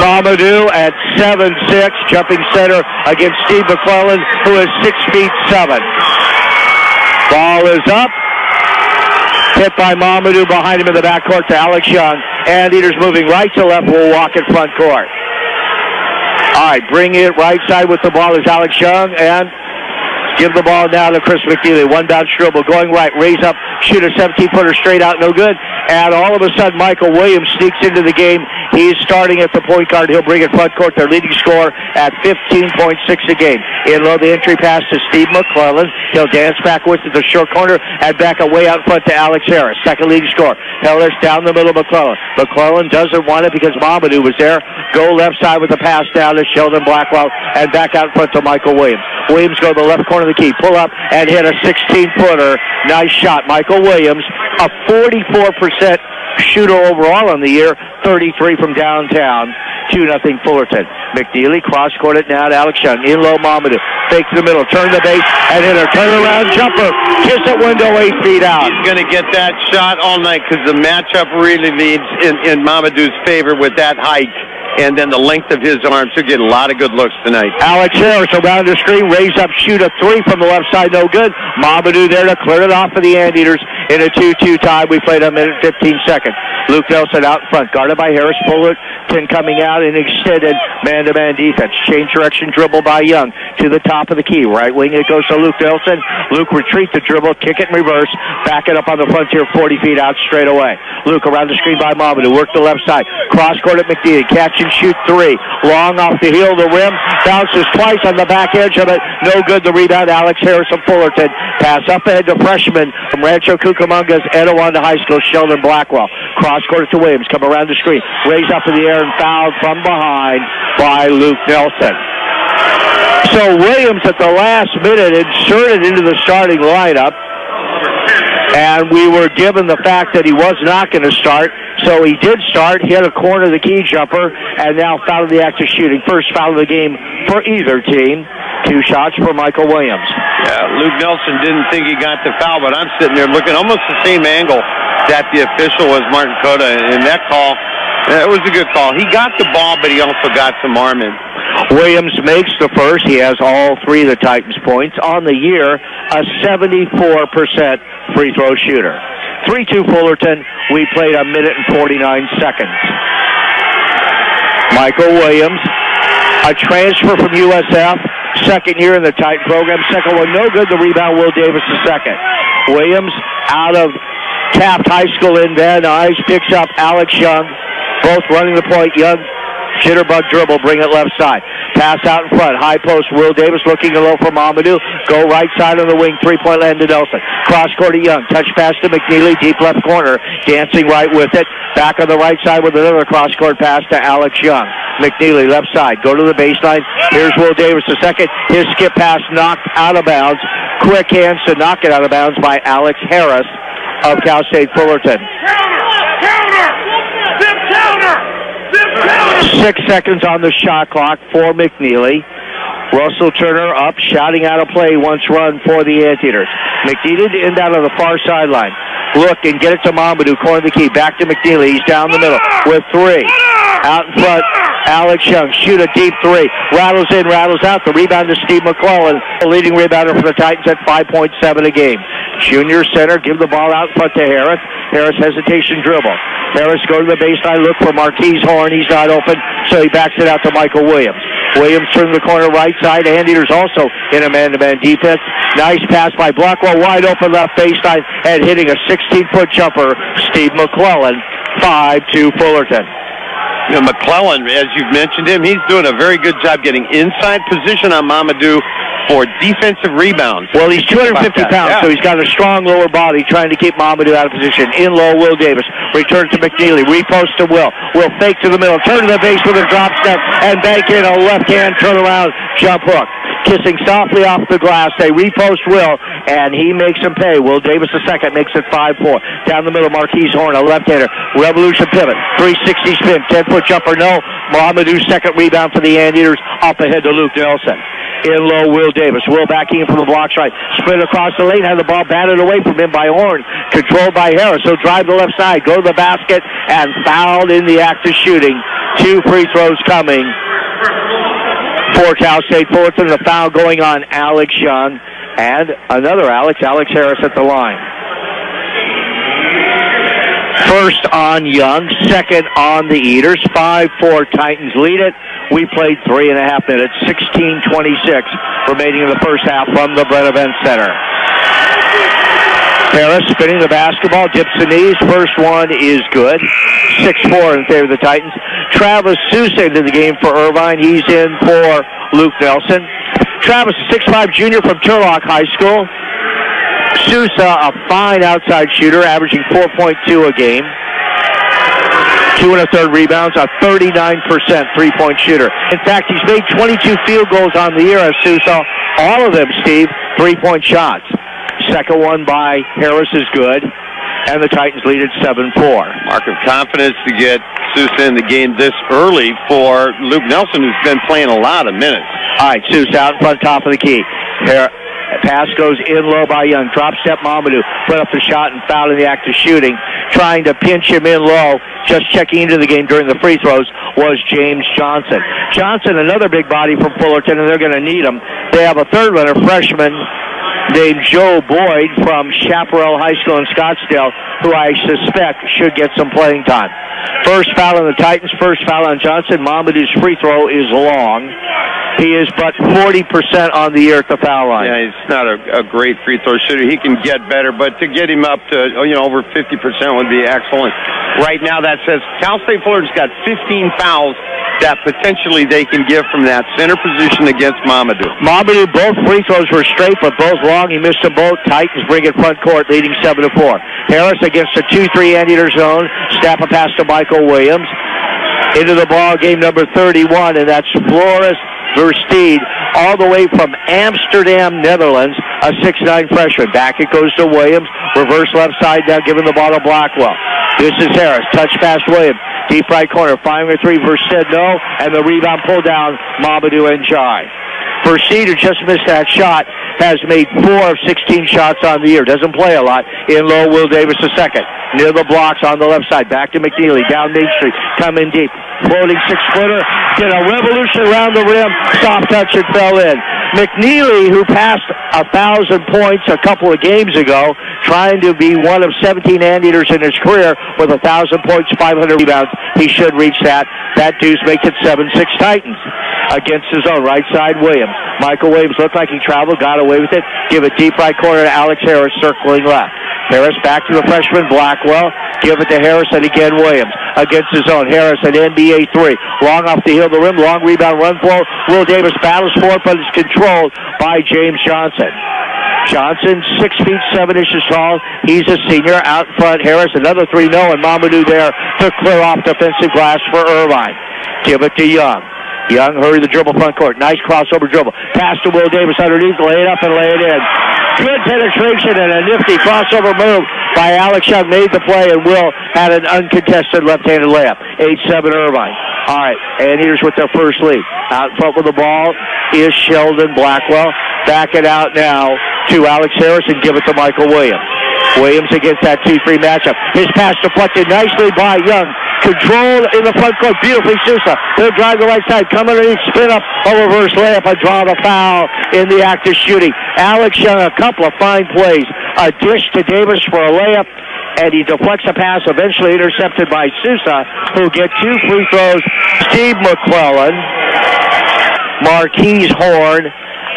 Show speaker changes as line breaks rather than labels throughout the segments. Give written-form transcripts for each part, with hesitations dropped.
Mamadou at 7'6", jumping center against Steve McClellan, who is 6'7". Ball is up. Hit by Mamadou behind him in the backcourt to Alex Young. Anteaters moving right to left, will walk in front court. All right, bring it right side with the ball is Alex Young, and give the ball now to Chris McNealy. One bounce dribble, going right, raise up, shoot a 17-footer straight out, no good. And all of a sudden, Michael Williams sneaks into the game. He's starting at the point guard. He'll bring it front court, their leading scorer at 15.6 a game. In low, the entry pass to Steve McClellan. He'll dance back with it, the short corner, and back away out front to Alex Harris, second leading scorer. Harris down the middle, McClellan. McClellan doesn't want it because Mamadou was there. Go left side with the pass down to Sheldon Blackwell, and back out front to Michael Williams. Williams go to the left corner of the key, pull up, and hit a 16-footer. Nice shot. Michael Williams, a 44% shooter overall on the year, 33 from downtown, 2-0 Fullerton. McNealy cross-court it now to Alex Young. In low, Mamadou. Fake to the middle, turn the base, and hit a turnaround jumper. Kiss it window, 8 feet out.
He's going to get that shot all night because the matchup really leads in Mamadou's favor with that height. And then the length of his arms. He'll get a lot of good looks tonight.
Alex Harris around the screen, raise up, shoot a 3 from the left side, no good. Mamadou there to clear it off for the Anteaters in a 2-2 tie. We played a minute 15 seconds. Luke Nelson out in front, guarded by Harris. Fullerton coming out in extended man-to-man defense. Change direction dribble by Young to the top of the key. Right wing it goes to Luke Nelson. Luke retreat the dribble, kick it in reverse, back it up on the frontier, 40 feet out straight away. Luke around the screen by Mamadou, work the left side. Cross court at McNealy, catch and shoot 3. Long off the heel of the rim, bounces twice on the back edge of it. No good. The rebound, Alex Harris of Fullerton. Pass up ahead to freshman from Rancho Cucamonga's Etiwanda High School, Sheldon Blackwell. Cross court to Williams, come around the screen, raise up in the air and fouled from behind by Luke Nelson. So Williams at the last minute inserted into the starting lineup, and we were given the fact that he was not going to start. So he did start, hit a corner of the key jumper, and now fouled the act of shooting. First foul of the game for either team. 2 shots for Michael Williams.
Yeah, Luke Nelson didn't think he got the foul, but I'm sitting there looking almost the same angle that the official was, Martin Cota, and that call, it was a good call. He got the ball, but he also got some arm in.
Williams makes the first. He has all 3 of the Titans' points. On the year, a 74% free throw shooter. 3-2 Fullerton. We played a minute and 49 seconds. Michael Williams, a transfer from USF, second year in the Titan program. Second one, no good. The rebound, Will Davis, the second. Williams out of Taft High School in Van Nuys, picks up Alex Young, both running the point. Young, jitterbug dribble, bring it left side. Pass out in front, high post, Will Davis looking low for Mamadou. Go right side on the wing, 3-point land to Nelson. Cross court to Young, touch pass to McNealy, deep left corner, dancing right with it. Back on the right side with another cross court pass to Alex Young. McNealy, left side, go to the baseline. Here's Will Davis, the second. His skip pass knocked out of bounds. Quick hands to knock it out of bounds by Alex Harris of Cal State Fullerton.
Counter!
6 seconds on the shot clock for McNealy. Russell Turner up, shouting out a play once run for the Anteaters. McNealy to end out on the far sideline. Look and get it to Mamadou, corner of the key. Back to McNealy. He's down the middle with 3. Out in front, Alex Young. Shoot a deep 3. Rattles in, rattles out. The rebound to Steve McClellan, the leading rebounder for the Titans at 5.7 a game. Junior center, give the ball out in front to Harris. Harris hesitation dribble. Harris go to the baseline, look for Marquise Horn. He's not open, so he backs it out to Michael Williams. Williams turns the corner right side. Anteaters also in a man-to-man defense. Nice pass by Blackwell, wide open left baseline, and hitting a 16-foot jumper, Steve McClellan, 5-2 Fullerton.
You know, McClellan, as you've mentioned him, he's doing a very good job getting inside position on Mamadou for defensive rebounds.
Well, he's 250 pounds, so he's got a strong lower body trying to keep Mamadou out of position. In low, Will Davis. Return to McNealy. Repost to Will. Will fake to the middle. Turn to the base with a drop step and bank in a left-hand turnaround jump hook. kissing softly off the glass. They repost Will, and he makes him pay. Will Davis II makes it 5-4. Down the middle, Marquise Horn, a left-hander. Revolution pivot. 360 spin. 10-foot jumper, no. Mohamedou's second rebound for the Anteaters. Up ahead to Luke Nelson. In low, Will Davis. Will backing in from the block side. Sprint across the lane. Had the ball batted away from him by Horn. Controlled by Harris. He'll drive the left side. Go to the basket. And fouled in the act of shooting. 2 free throws coming for Cal State Fullerton. The foul going on Alex Young. And another Alex Harris at the line. First on Young. Second on the Eaters. 5-4 Titans lead it. We played 3.5 minutes, 16:26 remaining in the first half from the Brent Event Center. Harris spinning the basketball, dips the knees. First one is good. 6-4 in favor of the Titans. Travis Sousa into the game for Irvine. He's in for Luke Nelson. Travis, a 6'5 junior from Turlock High School. Sousa, a fine outside shooter, averaging 4.2 a game. 2 1/3 rebounds, a 39% three-point shooter. In fact, he's made 22 field goals on the year as Sousa. All of them, Steve, three-point shots. Second one by Harris is good, and the Titans lead at 7-4.
Mark of confidence to get Sousa in the game this early for Luke Nelson, who's been playing a lot of minutes.
All right, Sousa out in front, top of the key. Pass goes in low by Young. Drop step Mamadou. Put up the shot and fouled in the act of shooting. Trying to pinch him in low. Just checking into the game during the free throws was James Johnson. Johnson, another big body from Fullerton, and they're going to need him. They have a third runner, freshman named Joe Boyd from Chaparral High School in Scottsdale, who I suspect should get some playing time. First foul on the Titans, first foul on Johnson. Mamadou's free throw is long. He is but 40% on the year at the foul line.
Yeah, he's not a great free throw shooter. He can get better, but to get him up to over 50% would be excellent. Right now, that says Cal State Fullerton's got 15 fouls that potentially they can give from that center position against Mamadou.
Mamadou, both free throws were straight, but both long. He missed them both. Titans bring it front court, leading 7-4. Harris against the 2-3 Anteater zone. Snap a pass to Michael Williams. Into the ball game, number 31, and that's Floris Versteed, all the way from Amsterdam, Netherlands, a 6'9 freshman. Back it goes to Williams. Reverse left side now, giving the ball to Blackwell. This is Harris. Touch pass Williams. Deep right corner. Firing a three. Versteed, no. And the rebound pulled down, Mamadou Njai. Versteed, who just missed that shot, has made 4 of 16 shots on the year. Doesn't play a lot. In low, Will Davis II. Near the blocks on the left side. Back to McNealy. Down Main Street. Coming deep. Floating 6-footer. Did a revolution around the rim. Soft touch and fell in. McNealy, who passed 1,000 points a couple of games ago, trying to be one of 17 Anteaters in his career with 1,000 points, 500 rebounds. He should reach that. That deuce makes it 7-6 Titans. Against his own right side, Williams. Michael Williams looked like he traveled, got away with it. Give it deep right corner to Alex Harris, circling left. Harris back to the freshman, Blackwell. Give it to Harris, and again Williams. Against his own. Harris, an NBA 3. Long off the heel of the rim, long rebound, run flow. Will Davis battles for it, but it's controlled by James Johnson. Johnson, 6 feet 7 inches tall. He's a senior. Out in front, Harris, another 3, no, and Mamadou there to clear off defensive glass for Irvine. Give it to Young. Young, hurry the dribble front court. Nice crossover dribble. Pass to Will Davis underneath, lay it up and lay it in. Good penetration and a nifty crossover move by Alex Young. Made the play, and Will had an uncontested left-handed layup. 8-7 Irvine. All right, and here's with their first lead. Out in front with the ball is Sheldon Blackwell. Back it out now to Alex Harris and give it to Michael Williams. Williams against that 2-3 matchup. His pass deflected nicely by Young. Control in the front court. Beautifully Sousa. They'll drive the right side. Come underneath. Spin up. A reverse layup. A draw the foul in the act of shooting. Alex Young, a couple of fine plays. A dish to Davis for a layup. And he deflects a pass, eventually intercepted by Sousa, who get 2 free throws. Steve McClellan, Marquise Horn,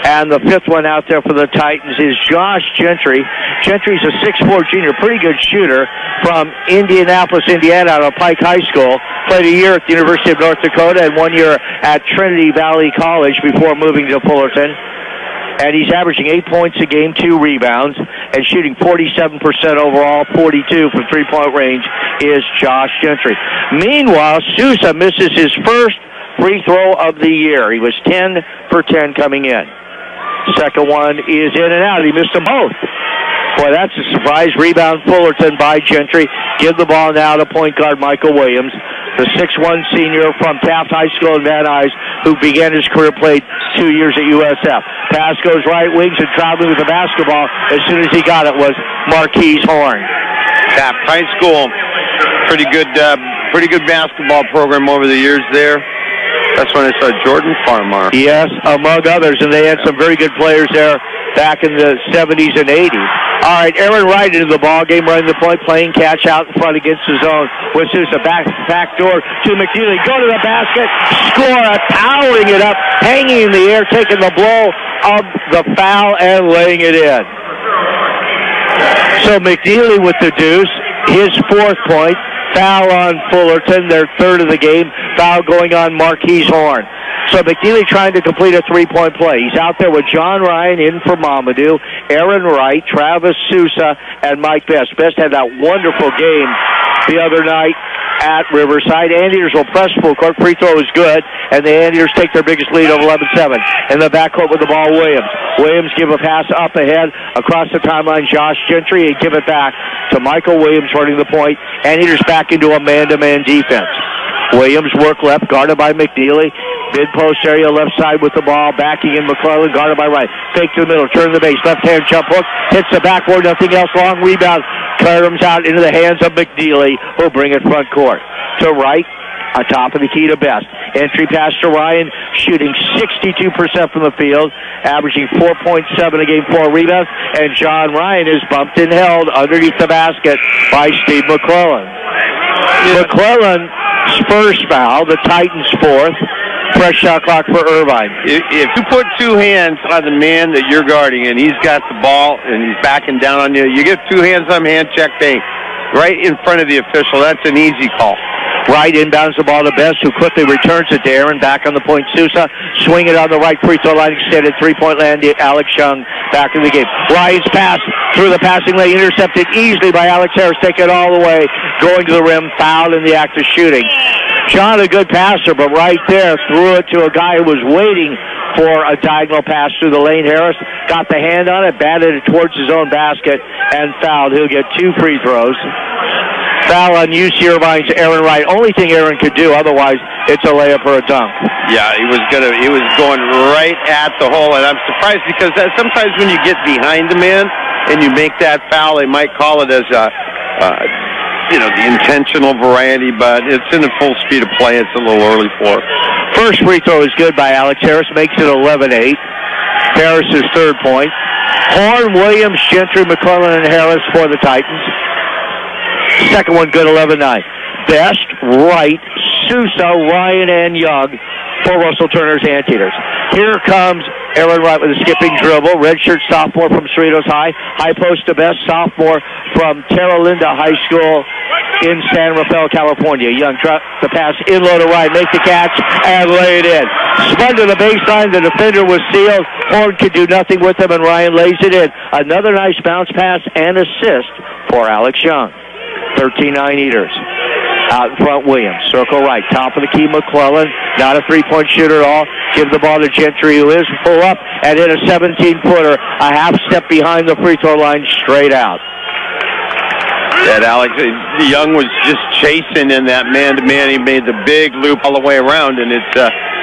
and the 5th one out there for the Titans is Josh Gentry. Gentry's a 6'4 junior, pretty good shooter from Indianapolis, Indiana, out of Pike High School. Played a year at the University of North Dakota and 1 year at Trinity Valley College before moving to Fullerton. And he's averaging 8 points a game, 2 rebounds, and shooting 47% overall, 42 from three-point range is Josh Gentry. Meanwhile, Sousa misses his first free throw of the year. He was 10 for 10 coming in. Second one is in and out. He missed them both. Boy, that's a surprise. Rebound Fullerton by Gentry. Give the ball now to point guard Michael Williams, the 6'1 senior from Taft High School in Van Nuys, who began his career, played 2 years at USF. Pass goes right wings and traveling with the basketball. As soon as he got it was Marquise Horn.
Taft High School, pretty good basketball program over the years there. That's when I saw Jordan Farmar.
Yes, among others, and they had some very good players there back in the 70s and 80s. All right, Aaron Wright into the ball game, running the point, playing catch out in front against his own. Which is a back door to McNealy. Go to the basket, score it, powering it up, hanging in the air, taking the blow of the foul and laying it in. So McNealy with the deuce, his 4th point. Foul on Fullerton, their 3rd of the game. Foul going on Marquise Horn. So McNealy trying to complete a 3-point play. He's out there with John Ryan in for Mamadou, Aaron Wright, Travis Sousa, and Mike Best. Best had that wonderful game the other night at Riverside. Anteaters will press full court. Free throw is good, and the Anteaters take their biggest lead of 11-7. In the backcourt with the ball, Williams. Williams give a pass up ahead across the timeline. Josh Gentry, and give it back to Michael Williams running the point. Anteaters back into a man-to-man defense. Williams work left, guarded by McNealy. Mid-post area, left side with the ball. Backing in McClellan, guarded by Wright. Fake to the middle, turn the base. Left-hand jump hook. Hits the backboard, nothing else. Long rebound. Comes out into the hands of McNealy, who'll bring it front court. To Wright, atop of the key to Best. Entry pass to Ryan, shooting 62% from the field, averaging 4.7 a game, 4 rebounds. And John Ryan is bumped and held underneath the basket by Steve McClellan. McClellan's first foul, the Titans' 4th. Fresh shot clock for Irvine.
If you put 2 hands on the man that you're guarding and he's got the ball and he's backing down on you, you get 2 hands on hand, check bang. Right in front of the official. That's an easy call.
Wright inbounds the ball to Best, who quickly returns it to Aaron. Back on the point, Sousa. Swing it on the right free throw line, extended 3-point land. Alex Young back in the game. Ryan's pass through the passing lane, intercepted easily by Alex Harris. Take it all the way, going to the rim, fouled in the act of shooting. John, a good passer, but right there, threw it to a guy who was waiting for a diagonal pass through the lane. Harris got the hand on it, batted it towards his own basket, and fouled. He'll get 2 free throws. Foul on UC Irvine's Aaron Wright. Only thing Aaron could do, otherwise it's a layup or a dunk.
Yeah, he was going right at the hole, and I'm surprised because sometimes when you get behind the man and you make that foul, they might call it as the intentional variety, but it's in the full speed of play. It's a little early for it.
First free throw is good by Alex Harris, makes it 11-8. Harris's 3rd point. Horn, Williams, Gentry, McClellan, and Harris for the Titans. Second one good, 11-9. Best, Wright, Sousa, Ryan, and Young for Russell Turner's Anteaters. Here comes Aaron Wright with a skipping dribble. Redshirt sophomore from Cerritos High. High post to Best, sophomore from Terra Linda High School in San Rafael, California. Young drops the pass in low to Wright, make the catch, and lay it in. Spun to the baseline, the defender was sealed. Horn could do nothing with him, and Ryan lays it in. Another nice bounce pass and assist for Alex Young. 13-9 Eaters. Out in front, Williams. Circle right. Top of the key, McClellan. Not a 3-point shooter at all. Give the ball to Gentry, who is full up and hit a 17-footer. A half step behind the free throw line, straight out.
That Alex Young was just chasing in that man-to-man. He made the big loop all the way around, and it's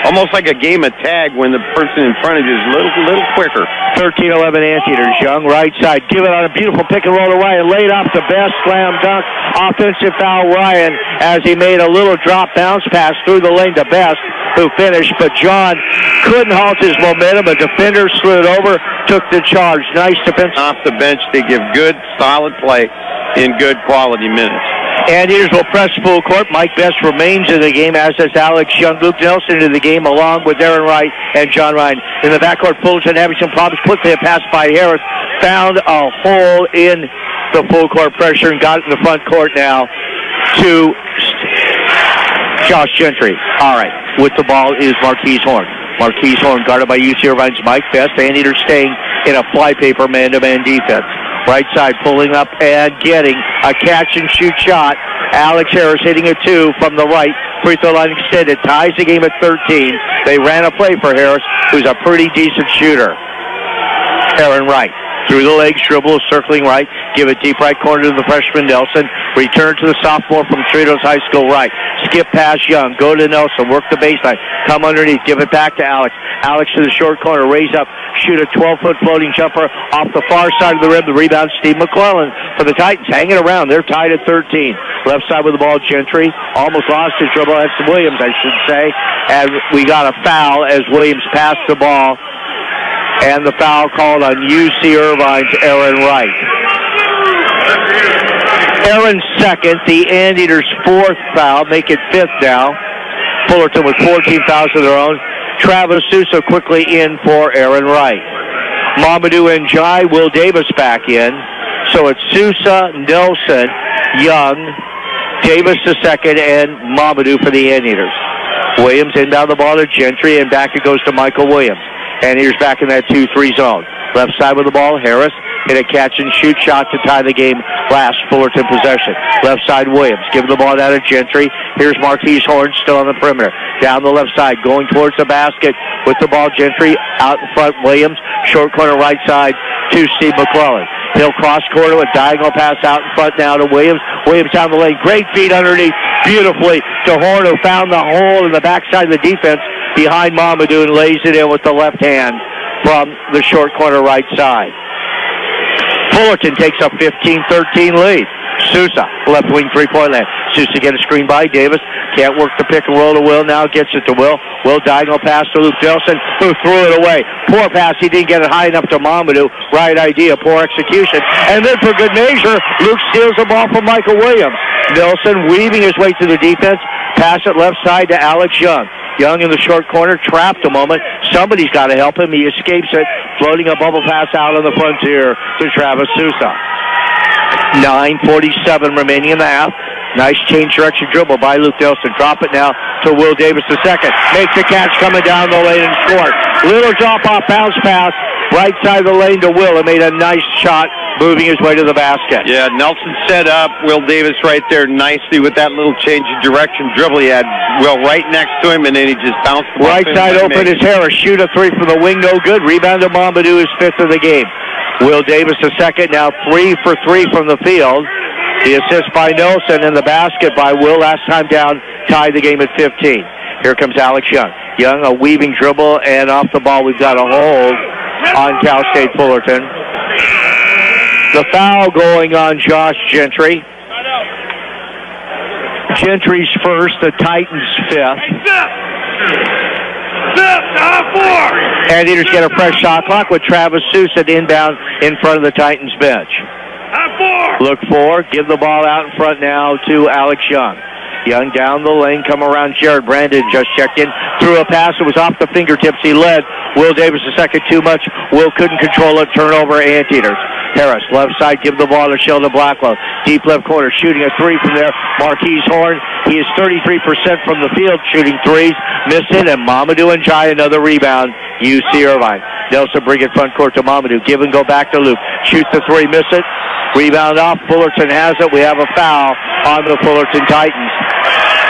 almost like a game of tag when the person in front of you is a little quicker.
13-11 Anteaters. Young, right side. Give it on a beautiful pick and roll to Ryan. Laid off the Best, slam dunk. Offensive foul Ryan as he made a little drop bounce pass through the lane to Best, who finished. But John couldn't halt his momentum. A defender slid over, took the charge. Nice defense.
Off the bench, they give good, solid play in good quality minutes.
Anteaters will press full court. Mike Best remains in the game, as does Alex Young. Luke Nelson into the game, along with Aaron Wright and John Ryan. In the backcourt, Fullerton having some problems. Quickly a pass by Harris. Found a hole in the full court pressure and got it in the front court now to Josh Gentry. All right, with the ball is Marquise Horn. Marquise Horn guarded by UC Irvine's Mike Best. Anteaters staying in a flypaper man-to-man defense. Right side pulling up and getting a catch-and-shoot shot. Alex Harris hitting a 2 from the right. Free throw line extended. Ties the game at 13. They ran a play for Harris, who's a pretty decent shooter. Aaron Wright. Through the legs, dribble, circling right. Give it deep right corner to the freshman Nelson. Return to the sophomore from Cerritos High School right. Skip past Young. Go to Nelson. Work the baseline. Come underneath. Give it back to Alex. Alex to the short corner. Raise up. Shoot a 12-foot floating jumper off the far side of the rim. The rebound, Steve McClellan for the Titans. Hanging around. They're tied at 13. Left side with the ball, Gentry. Almost lost his dribble. That's Williams, I should say. And we got a foul as Williams passed the ball. And the foul called on UC Irvine's Aaron Wright. Aaron's second, the Anteaters' fourth foul, make it fifth now. Fullerton with 14 fouls of their own. Travis Sousa quickly in for Aaron Wright. Mamadou Njai, Will Davis back in. So it's Sousa, Nelson, Young, Davis the second, and Mamadou for the Anteaters. Williams inbound the ball to Gentry, and back it goes to Michael Williams. And here's back in that 2-3 zone. Left side with the ball, Harris hit a catch-and-shoot shot to tie the game last Fullerton possession. Left side, Williams. Give the ball down to Gentry. Here's Marquise Horn still on the perimeter. Down the left side, going towards the basket with the ball, Gentry. Out in front, Williams. Short corner right side to Steve McClellan. He'll cross corner with diagonal pass out in front now to Williams. Williams down the lane. Great feed underneath beautifully to Horn, who found the hole in the backside of the defense behind Mamadou and lays it in with the left hand from the short corner right side. Fullerton takes a 15-13 lead. Sousa, left wing three-point land. Sousa get a screen by Davis. Can't work the pick and roll to Will. Now gets it to Will. Will diagonal pass to Luke Nelson, who threw it away. Poor pass. He didn't get it high enough to Mamadou. Right idea. Poor execution. And then for good measure, Luke steals the ball from Michael Williams. Nelson weaving his way to the defense. Pass it left side to Alex Young. Young in the short corner, trapped a moment. Somebody's got to help him. He escapes it, floating a bubble pass out on the frontier to Travis Sousa. 9:47 remaining in the half. Nice change direction dribble by Luke Nelson. Drop it now to Will Davis the second. Makes the catch coming down the lane and scored. Little drop off bounce pass right side of the lane to Will. And made a nice shot moving his way to the basket.
Yeah, Nelson set up Will Davis right there nicely with that little change of direction dribble. He had Will right next to him, and then he just bounced the
right side open is Harris. Shoot a three from the wing, no good. Rebound to Mamadou, his fifth of the game. Will Davis the second, now 3 for 3 from the field. The assist by Nelson and the basket by Will last time down tied the game at 15. Here comes Alex Young. Young, a weaving dribble, and off the ball we've got a hold on Cal State Fullerton. The foul going on Josh Gentry. Gentry's first, the Titans fifth. Anteaters get a fresh shot clock with Travis Sousa inbound in front of the Titans bench. Look for, give the ball out in front now to Alex Young. Young down the lane, come around Jared Brandon, just checked in, threw a pass, it was off the fingertips, he led. Will Davis the second, too much. Will couldn't control it, turnover Anteaters. Harris, left side, give the ball to Sheldon Blackwell. Deep left corner, shooting a three from there. Marquise Horn, he is 33% from the field, shooting threes, missing, and Mamadou Njai, another rebound, UC Irvine. Nelson bring it front court to Mamadou, give and go back to Luke. Shoot the three, miss it. Rebound off, Fullerton has it. We have a foul on the Fullerton Titans.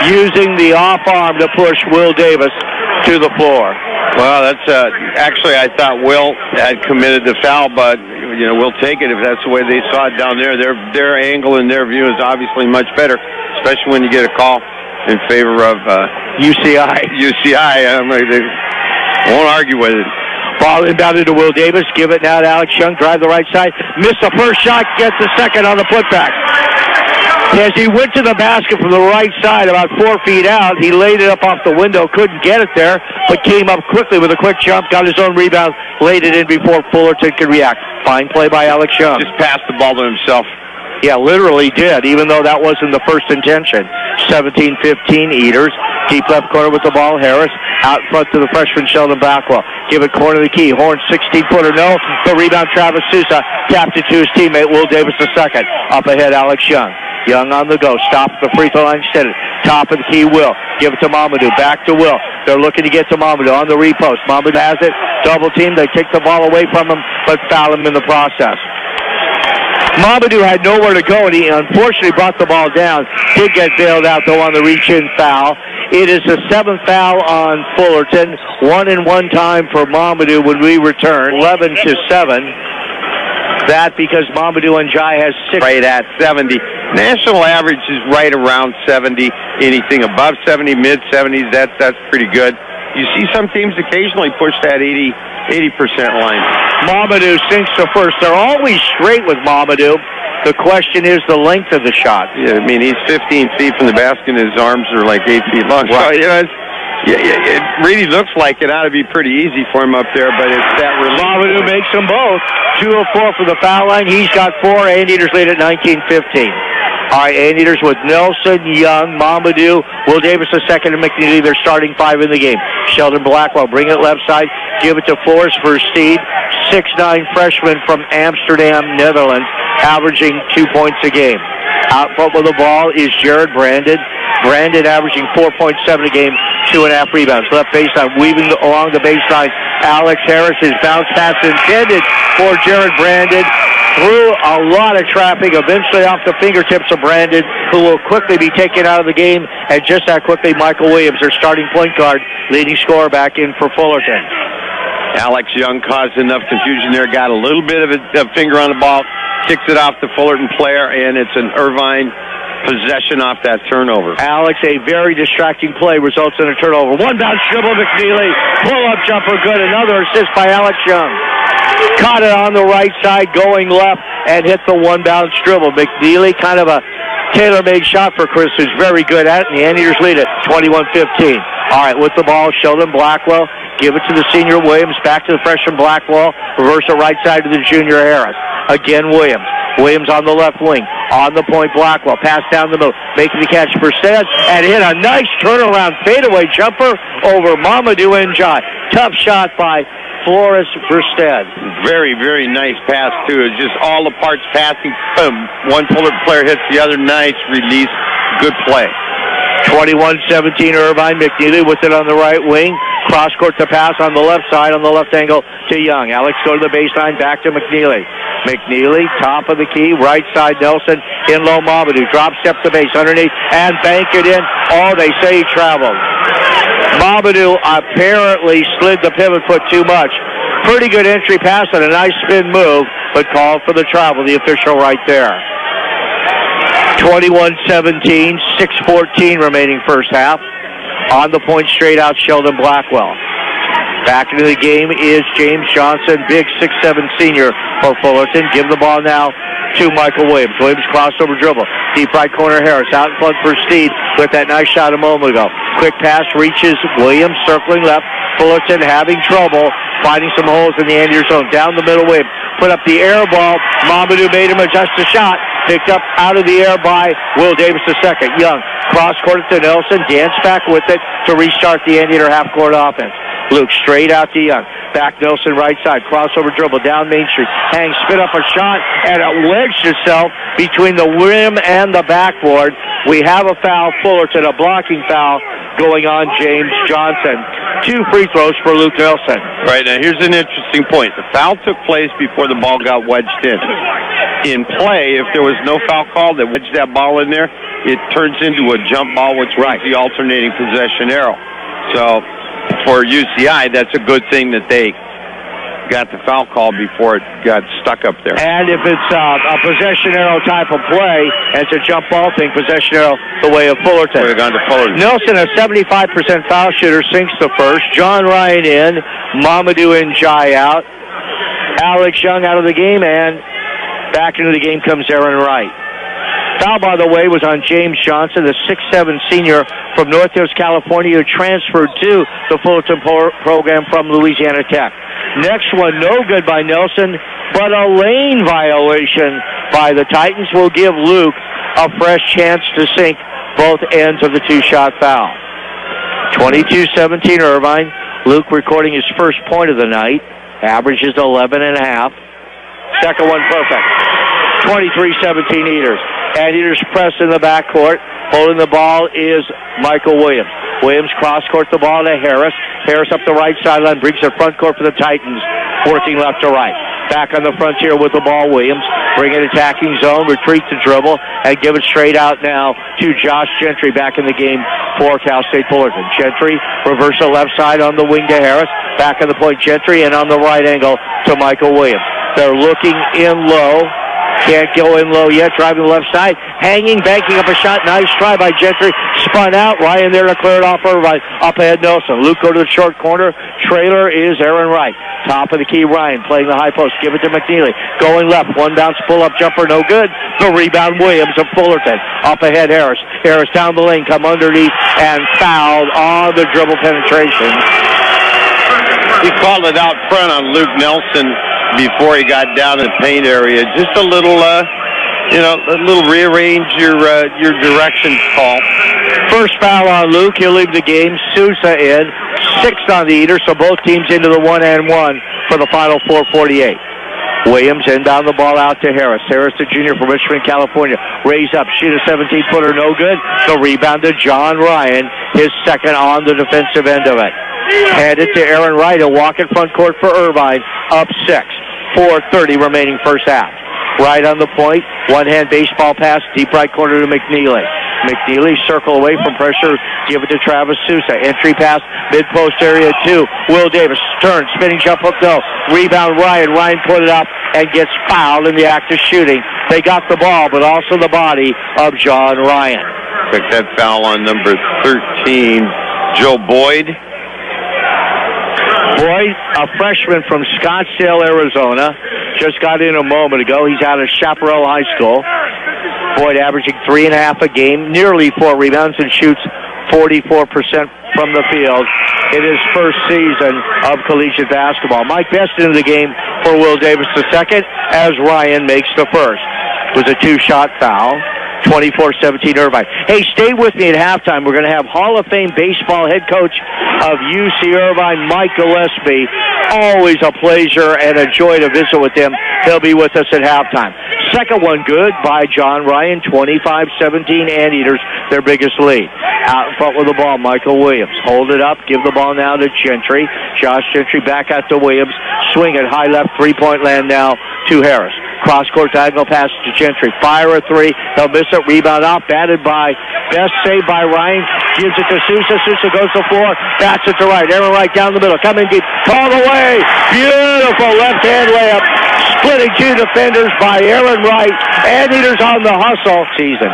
Using the off arm to push Will Davis to the floor.
Well, that's actually I thought Will had committed the foul, but you know we'll take it if that's the way they saw it down there. Their angle and their view is obviously much better, especially when you get a call in favor of
UCI.
They won't argue with it.
Ball inbounded to Will Davis. Give it now to Alex Young. Drive the right side. Missed the first shot. Gets the second on the putback. As he went to the basket from the right side, about 4 feet out, he laid it up off the window. Couldn't get it there, but came up quickly with a quick jump. Got his own rebound. Laid it in before Fullerton could react. Fine play by Alex Young.
Just passed the ball to himself.
Yeah, literally did, even though that wasn't the first intention. 17-15 Eaters. Deep left corner with the ball, Harris. Out front to the freshman Sheldon Blackwell. Give it corner to the key. Horn, 16-footer, no. The rebound, Travis Sousa. Tapped it to his teammate, Will Davis II. Up ahead, Alex Young. Young on the go. Stops the free throw line, instead. Top of the key, Will. Give it to Mamadou. Back to Will. They're looking to get to Mamadou on the repost. Mamadou has it. Double team. They take the ball away from him, but foul him in the process. Mamadou had nowhere to go, and he unfortunately brought the ball down. Did get bailed out, though, on the reach-in foul. It is the 7th foul on Fullerton. 1-and-1 time for Mamadou when we return. 11-7. That because Mamadou Njai has 6.
Right at 70. National average is right around 70. Anything above 70, mid-70s, that's pretty good. You see some teams occasionally push that 80% line.
Mamadou sinks to first. They're always straight with Mamadou. The question is the length of the shot.
Yeah, I mean, he's 15 feet from the basket, and his arms are like 8 feet long.
Right.
So, it really looks like it ought to be pretty easy for him up there, but it's that relief.
Mamadou makes them both. 2 of 4 from the foul line. He's got 4. Anteaters lead at 19-15. All right, Anteaters with Nelson, Young, Mamadou, Will Davis II, and McNealy. They're starting 5 in the game. Sheldon Blackwell bring it left side. Give it to Forrest Versteed. 6'9" freshman from Amsterdam, Netherlands, averaging 2 points a game. Out front with the ball is Jared Brandon. Brandon averaging 4.7 a game, 2.5 rebounds. Left baseline, weaving along the baseline. Alex Harris, his bounce pass intended for Jared Brandon. Through a lot of traffic, eventually off the fingertips of Brandon, who will quickly be taken out of the game. And just that quickly, Michael Williams, their starting point guard, leading scorer, back in for Fullerton.
Alex Young caused enough confusion there, got a little bit of a finger on the ball, kicks it off the Fullerton player, and it's an Irvine possession off that turnover.
Alex, a very distracting play, results in a turnover. One bounce dribble, McNealy. Pull-up jumper, good. Another assist by Alex Young. Caught it on the right side, going left, and hit the one bounce dribble. McNealy, kind of a tailor-made shot for Chris, who's very good at it, and the Anteaters lead it 21-15. All right, with the ball, Sheldon Blackwell. Give it to the senior Williams. Back to the freshman Blackwell. Reverse it right side to the junior Harris. Again, Williams. Williams on the left wing. On the point, Blackwell. Pass down the middle. Making the catch for Stead. And hit a nice turnaround fadeaway jumper over Mamadou Njai. Tough shot by Flores Versted.
Very, very nice pass, too. It's just all the parts passing. Boom. One Fullerton player hits the other. Nice release. Good play.
21-17 Irvine. McNealy with it on the right wing. Cross court to pass on the left side, on the left angle to Young. Alex go to the baseline, back to McNealy. McNealy, top of the key, right side Nelson, in low Mamadou. Drop step to base, underneath, and bank it in. Oh, they say he traveled. Mamadou apparently slid the pivot foot too much. Pretty good entry pass and a nice spin move, but called for the travel, the official right there. 21-17, 6:14 remaining first half. On the point, straight out, Sheldon Blackwell. Back into the game is James Johnson, big 6'7" senior for Fullerton. Give the ball now to Michael Williams. Williams crossover dribble. Deep right corner, Harris. Out in front for Steed with that nice shot a moment ago. Quick pass reaches Williams, circling left. Fullerton having trouble finding some holes in the Anteater zone. Down the middle, Williams put up the air ball. Mamadou made him adjust the shot. Picked up out of the air by Will Davis II. Young cross-court to Nelson. Dance back with it to restart the Anteater half-court offense. Luke straight out to Young. Back Nelson right side. Crossover dribble down Main Street. Hangs, spit up a shot, and it wedged itself between the rim and the backboard. We have a foul, Fullerton, a blocking foul going on James Johnson. 2 free throws for Luke Nelson.
Right, now here's an interesting point. The foul took place before the ball got wedged in. In play, if there was no foul call that wedged that ball in there, it turns into a jump ball, which was the alternating possession arrow. So for UCI, that's a good thing that they got the foul call before it got stuck up there.
And if it's a possession arrow type of play, and it's a jump ball thing, possession arrow the way of Fullerton.
Would have gone to Fullerton.
Nelson, a 75% foul shooter, sinks the first. John Ryan in. Mamadou Njai out. Alex Young out of the game, and back into the game comes Aaron Wright. Foul, by the way, was on James Johnson, the 6'7" senior from North Hills, California, who transferred to the Fullerton program from Louisiana Tech. Next one, no good by Nelson, but a lane violation by the Titans will give Luke a fresh chance to sink both ends of the 2-shot foul. 22-17 Irvine. Luke recording his first point of the night. Averages 11.5. Second one perfect. 23-17 Eaters. Anteaters press in the backcourt. Holding the ball is Michael Williams. Williams cross-court the ball to Harris. Harris up the right sideline, brings it front court for the Titans, working left to right. Back on the frontier with the ball, Williams. Bring it attacking zone, retreat the dribble, and give it straight out now to Josh Gentry back in the game for Cal State Fullerton. Gentry, reversal left side on the wing to Harris. Back on the point, Gentry, and on the right angle to Michael Williams. They're looking in low. Can't go in low yet. Driving the left side. Hanging, banking up a shot. Nice try by Gentry. Spun out. Ryan there to clear it off over by up ahead Nelson. Luke go to the short corner. Trailer is Aaron Wright. Top of the key, Ryan playing the high post. Give it to McNealy. Going left. One bounce pull-up jumper. No good. The rebound, Williams of Fullerton. Up ahead, Harris. Harris down the lane. Come underneath and fouled on the dribble penetration.
He called it out front on Luke Nelson before he got down in the paint area. Just a little, a little rearrange your directions call.
First foul on Luke. He'll leave the game. Sousa in. 6th on the Eater, so both teams into the 1-and-1 for the final 4:48. Williams inbound the ball out to Harris. Harris, the junior from Richmond, California. Raise up, shoot a 17-footer, no good. The rebound to John Ryan, his second on the defensive end of it. Hand it to Aaron Wright. He'll walk in front court for Irvine. Up 6. 4:30 remaining first half. Right on the point. One-hand baseball pass, deep right corner to McNealy. McNealy circle away from pressure. Give it to Travis Sousa. Entry pass, mid-post area 2. Will Davis turns, spinning jump hook, no. Rebound Ryan. Ryan put it up and gets fouled in the act of shooting. They got the ball, but also the body of John Ryan.
Took that foul on number 13, Joe Boyd.
Boyd, a freshman from Scottsdale, Arizona, just got in a moment ago. He's out of Chaparral High School. Boyd averaging 3.5 a game, nearly 4 rebounds, and shoots 44% from the field in his first season of collegiate basketball. Mike Best into the game for Will Davis II as Ryan makes the first. It was a 2-shot foul. 24-17 Irvine. Hey, stay with me at halftime. We're going to have Hall of Fame baseball head coach of UC Irvine, Mike Gillespie. Always a pleasure and a joy to visit with him. He'll be with us at halftime. Second one good by John Ryan, 25-17 Anteaters, their biggest lead. Out in front with the ball, Michael Williams. Hold it up, give the ball now to Gentry. Josh Gentry back out to Williams. Swing it high left, three-point land now to Harris. Cross-court diagonal pass to Gentry. Fire a 3. They'll miss it. Rebound off. Batted by Best. Saved by Ryan. Gives it to Sousa. Sousa goes to the floor. Bats it to Wright. Aaron Wright down the middle. Coming deep. Called away. Beautiful left-hand layup. Splitting 2 defenders by Aaron Wright. Anteaters on the hustle. Season.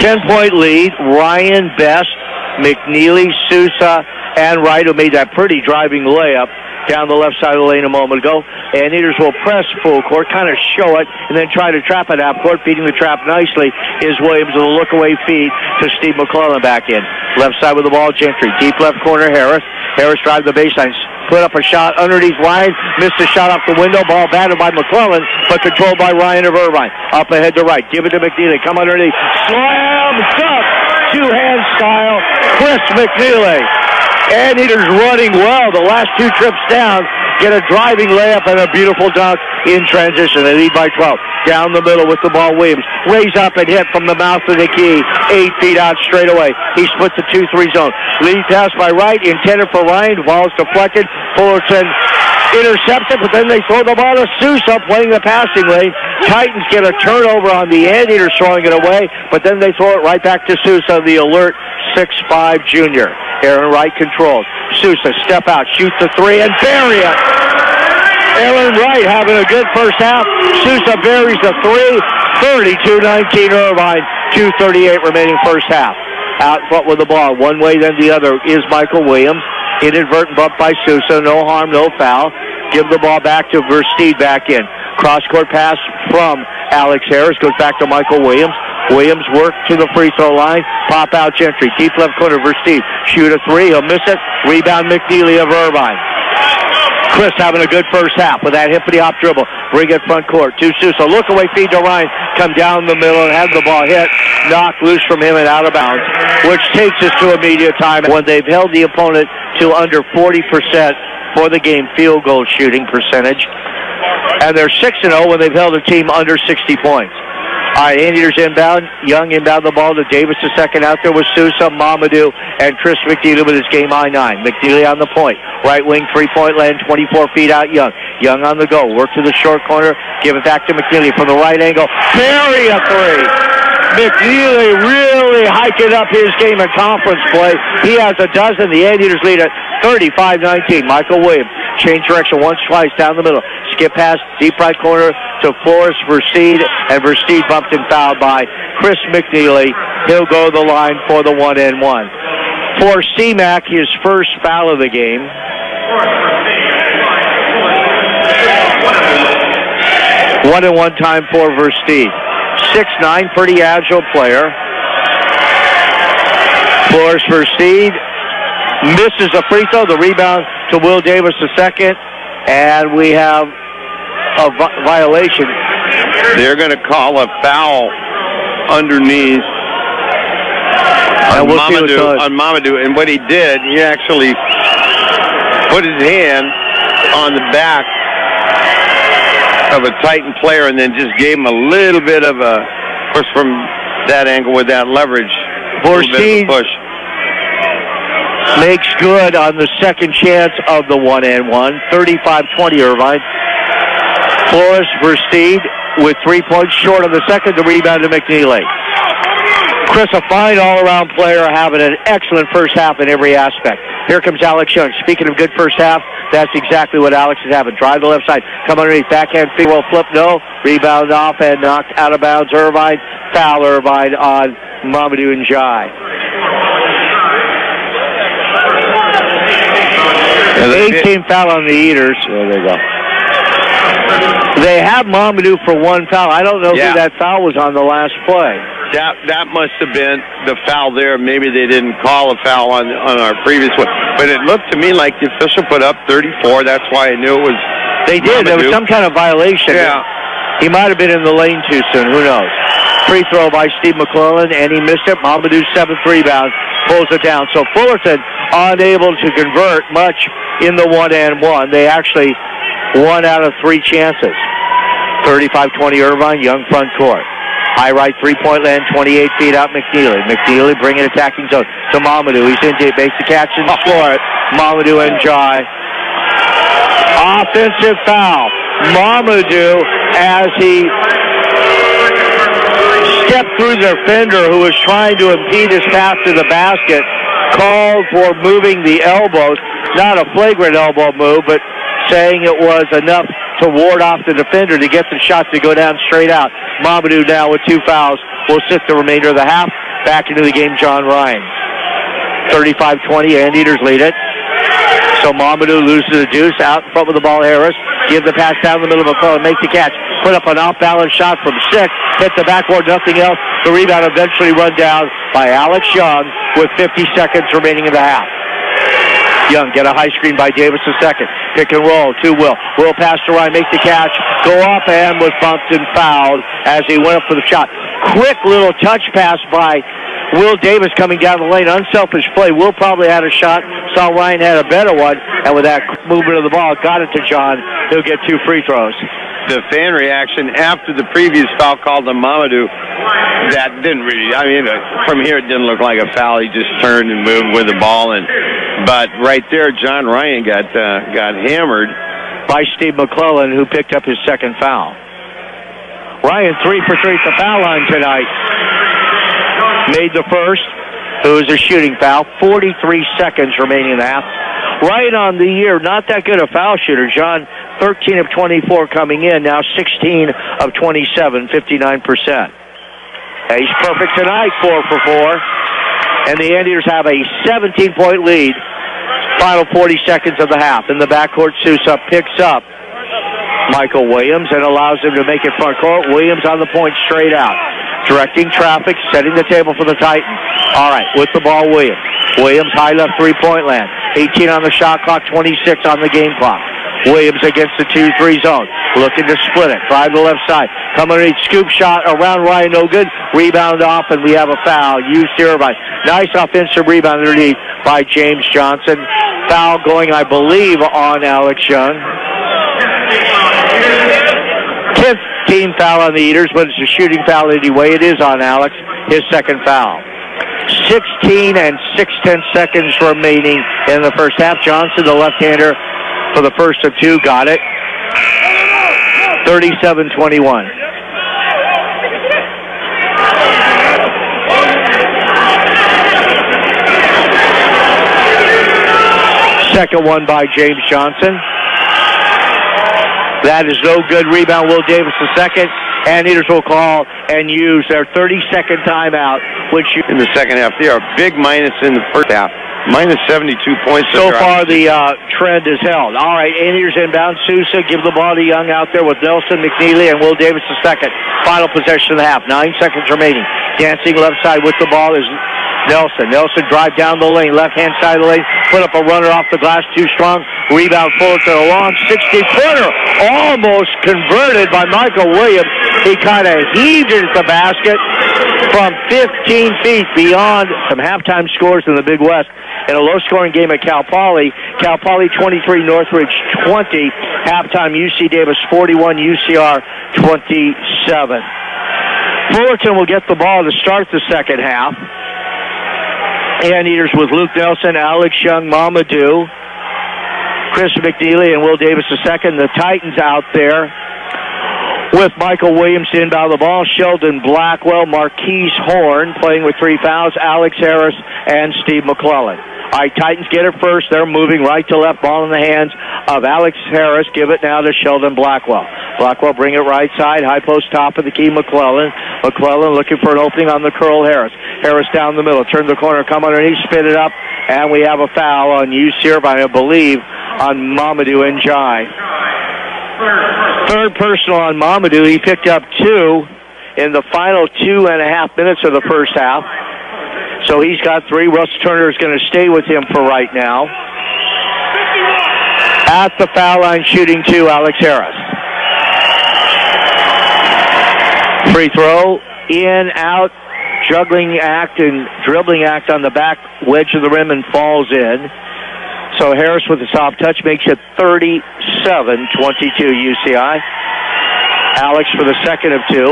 10-point lead. Ryan, Best, McNealy, Sousa, and Wright, who made that pretty driving layup down the left side of the lane a moment ago. Anteaters will press full court, kind of show it, and then try to trap it half court. Beating the trap nicely is Williams with a look-away feed to Steve McClellan back in. Left side with the ball, Gentry. Deep left corner, Harris. Harris drives the baseline. Put up a shot underneath Ryan. Missed a shot off the window. Ball batted by McClellan, but controlled by Ryan of Irvine. Up ahead to Wright. Give it to McNealy. Come underneath. Slam dunk. 2-hand style. Chris McNealy. Anteaters running well the last 2 trips down. Get a driving layup and a beautiful dunk in transition. They lead by 12. Down the middle with the ball, Williams. Raise up and hit from the mouth of the key. 8 feet out straight away. He splits the 2-3 zone. Lead pass by Wright. Intended for Ryan. Ball is deflected. Fullerton intercepts it, but then they throw the ball to Sousa playing the passing lane. Titans get a turnover on the Anteaters throwing it away, but then they throw it right back to Sousa, the alert 6'5 junior. Aaron Wright controlled. Sousa step out, shoots the 3 and bury it. Aaron Wright having a good first half. Sousa buries the 3. 32-19 Irvine. 2:38 remaining first half. Out in front with the ball, one way then the other is Michael Williams. Inadvertent bump by Sousa. No harm, no foul. Give the ball back to Versteed back in. Cross-court pass from Alex Harris. Goes back to Michael Williams. Williams work to the free throw line. Pop out Gentry. Deep left corner Versteed. Shoot a 3. He'll miss it. Rebound McNealy of Irvine. Chris having a good first half with that hippity-hop dribble. Bring it front court to Sousa. Look away feed to Ryan. Come down the middle and have the ball hit. Knocked loose from him and out of bounds, which takes us to immediate time when they've held the opponent to under 40% for the game field goal shooting percentage. And they're 6-0 when they've held a team under 60 points. All right, Indians inbound. Young inbound the ball to Davis the second out there with Sousa, Mamadou, and Chris McNealy with his game-high 9. McNealy on the point. Right wing, three-point land, 24 feet out, Young. Young on the go. Work to the short corner. Give it back to McNealy from the right angle. Bury a three. McNealy really hiking up his game in conference play. He has a dozen. The Indians lead at 35-19. Michael Williams change direction once, twice down the middle. Skip pass, deep right corner to Forrest Versteed, and Versteed bumped and fouled by Chris McNealy. He'll go to the line for the 1-and-1. For CMAC, his first foul of the game. One-and-one time for Versteed. 6'9", pretty agile player. Forrest Versteed misses a free throw. The rebound to Will Davis the second, and we have a violation.
They're going to call a foul underneath on Mamadou. And what he did, he actually put his hand on the back of a Titan player and then just gave him a little bit of a push from that angle with that leverage.
Versteed
push.
Makes good on the second chance of the 1-and-1. 35-20, Irvine. Forrest Versteed with 3 points short on the second. The rebound to McNealy. Chris, a fine all-around player, having an excellent first half in every aspect. Here comes Alex Young. Speaking of good first half, that's exactly what Alex is having. Drive to the left side. Come underneath. Backhand finger roll flip. No. Rebound off and knocked out of bounds. Irvine. Foul Irvine on Mamadou and Jai. 18 foul on the Eaters.
There they go.
They have Mamadou for one foul. I don't know who that foul was on the last play.
That must have been the foul there. Maybe they didn't call a foul on our previous one. But it looked to me like the official put up 34. That's why I knew it was
They did. Mamadou. There was some kind of violation.
Yeah.
He might have been in the lane too soon. Who knows? Free throw by Steve McClellan, and he missed it. Mamadou's 7th rebound pulls it down. So Fullerton unable to convert much in the 1-and-1. They actually 1 out of 3 chances. 35-20 Irvine, Young front court. High right three-point land, 28 feet out McNealy. McNealy bringing attacking zone to Mamadou. He's in deep, makes the catch and score it. Mamadou and Jai. Offensive foul. Mamadou, as he stepped through the defender who was trying to impede his path to the basket, called for moving the elbows. Not a flagrant elbow move, but saying it was enough to ward off the defender to get the shot to go down straight out. Mamadou now with 2 fouls will sit the remainder of the half. Back into the game, John Ryan. 35-20, Anteaters lead it. So Mamadou loses the deuce. Out in front with the ball, Harris. Give the pass down the middle of McClellan. Make the catch. Put up an off-balance shot from 6. Hit the backboard, nothing else. The rebound eventually run down by Alex Young with 50 seconds remaining in the half. Young get a high screen by Davis the second. Pick and roll to Will. Will pass to Ryan, make the catch. Go up and was bumped and fouled as he went up for the shot. Quick little touch pass by Will Davis coming down the lane. Unselfish play. Will probably had a shot. Saw Ryan had a better one. And with that movement of the ball, got it to John. He'll get 2 free throws.
The fan reaction after the previous foul called on Mamadou, that didn't really, I mean, from here it didn't look like a foul. He just turned and moved with the ball. But right there, John Ryan got hammered
by Steve McClellan, who picked up his second foul. Ryan 3 for 3 at the foul line tonight. Made the first. It was a shooting foul. 43 seconds remaining in the half. Ryan on the year, not that good a foul shooter. John, 13 of 24 coming in, now 16 of 27, 59%. He's perfect tonight, 4 for 4. And the Anteaters have a 17-point lead. Final 40 seconds of the half. In the backcourt, Sousa picks up Michael Williams and allows him to make it front court. Williams on the point straight out. Directing traffic, setting the table for the Titans. All right, with the ball, Williams. Williams, high left three-point land. 18 on the shot clock, 26 on the game clock. Williams against the 2-3 zone. Looking to split it. Drive to the left side. Come underneath, scoop shot around Ryan, no good. Rebound off, and we have a foul. Used here by nice offensive rebound underneath by James Johnson. Foul going, I believe, on Alex Young. 10th Team foul on the Eaters, but it's a shooting foul anyway. It is on Alex, his second foul. 16 and 6/10 seconds remaining in the first half. Johnson, the left-hander, for the first of two, got it. 37-21. Second one by James Johnson. That is no good. Rebound, Will Davis the second. And Eaters will call and use their 30-second timeout, which
in the second half. They are a big minus in the first half. Minus 72 points.
So far, the trend is held. All right, Eaters inbound. Sousa give the ball to Young out there with Nelson, McNealy, and Will Davis the second. Final possession of the half. 9 seconds remaining. Dancing left side with the ball is Nelson. Nelson drive down the lane, left-hand side of the lane, put up a runner off the glass, too strong. Rebound Fullerton, a long 60-footer, almost converted by Michael Williams. He kind of heaved it at the basket from 15 feet beyond some halftime scores in the Big West. In a low-scoring game at Cal Poly 23, Northridge 20. Halftime, UC Davis 41, UCR 27. Fullerton will get the ball to start the second half. Eaters with Luke Nelson, Alex Young, Mamadou, Chris McNealy, and Will Davis II. The Titans out there with Michael Williams to inbound the ball. Sheldon Blackwell, Marquise Horn playing with 3 fouls, Alex Harris, and Steve McClellan. All right, Titans get it first. They're moving right to left. Ball in the hands of Alex Harris. Give it now to Sheldon Blackwell. Blackwell bring it right side. High post top of the key, McClellan. McClellan looking for an opening on the curl, Harris. Harris down the middle. Turn the corner. Come underneath. Spin it up. And we have a foul on UC Irvine, I believe, on Mamadou Njai. Third personal on Mamadou. He picked up 2 in the final 2.5 minutes of the first half. So he's got 3. Russ Turner is going to stay with him for right now. At the foul line, shooting 2, Alex Harris. Free throw, in, out, juggling act and dribbling act on the back wedge of the rim and falls in. So Harris with the soft touch makes it 37-22 UCI. Alex for the second of 2.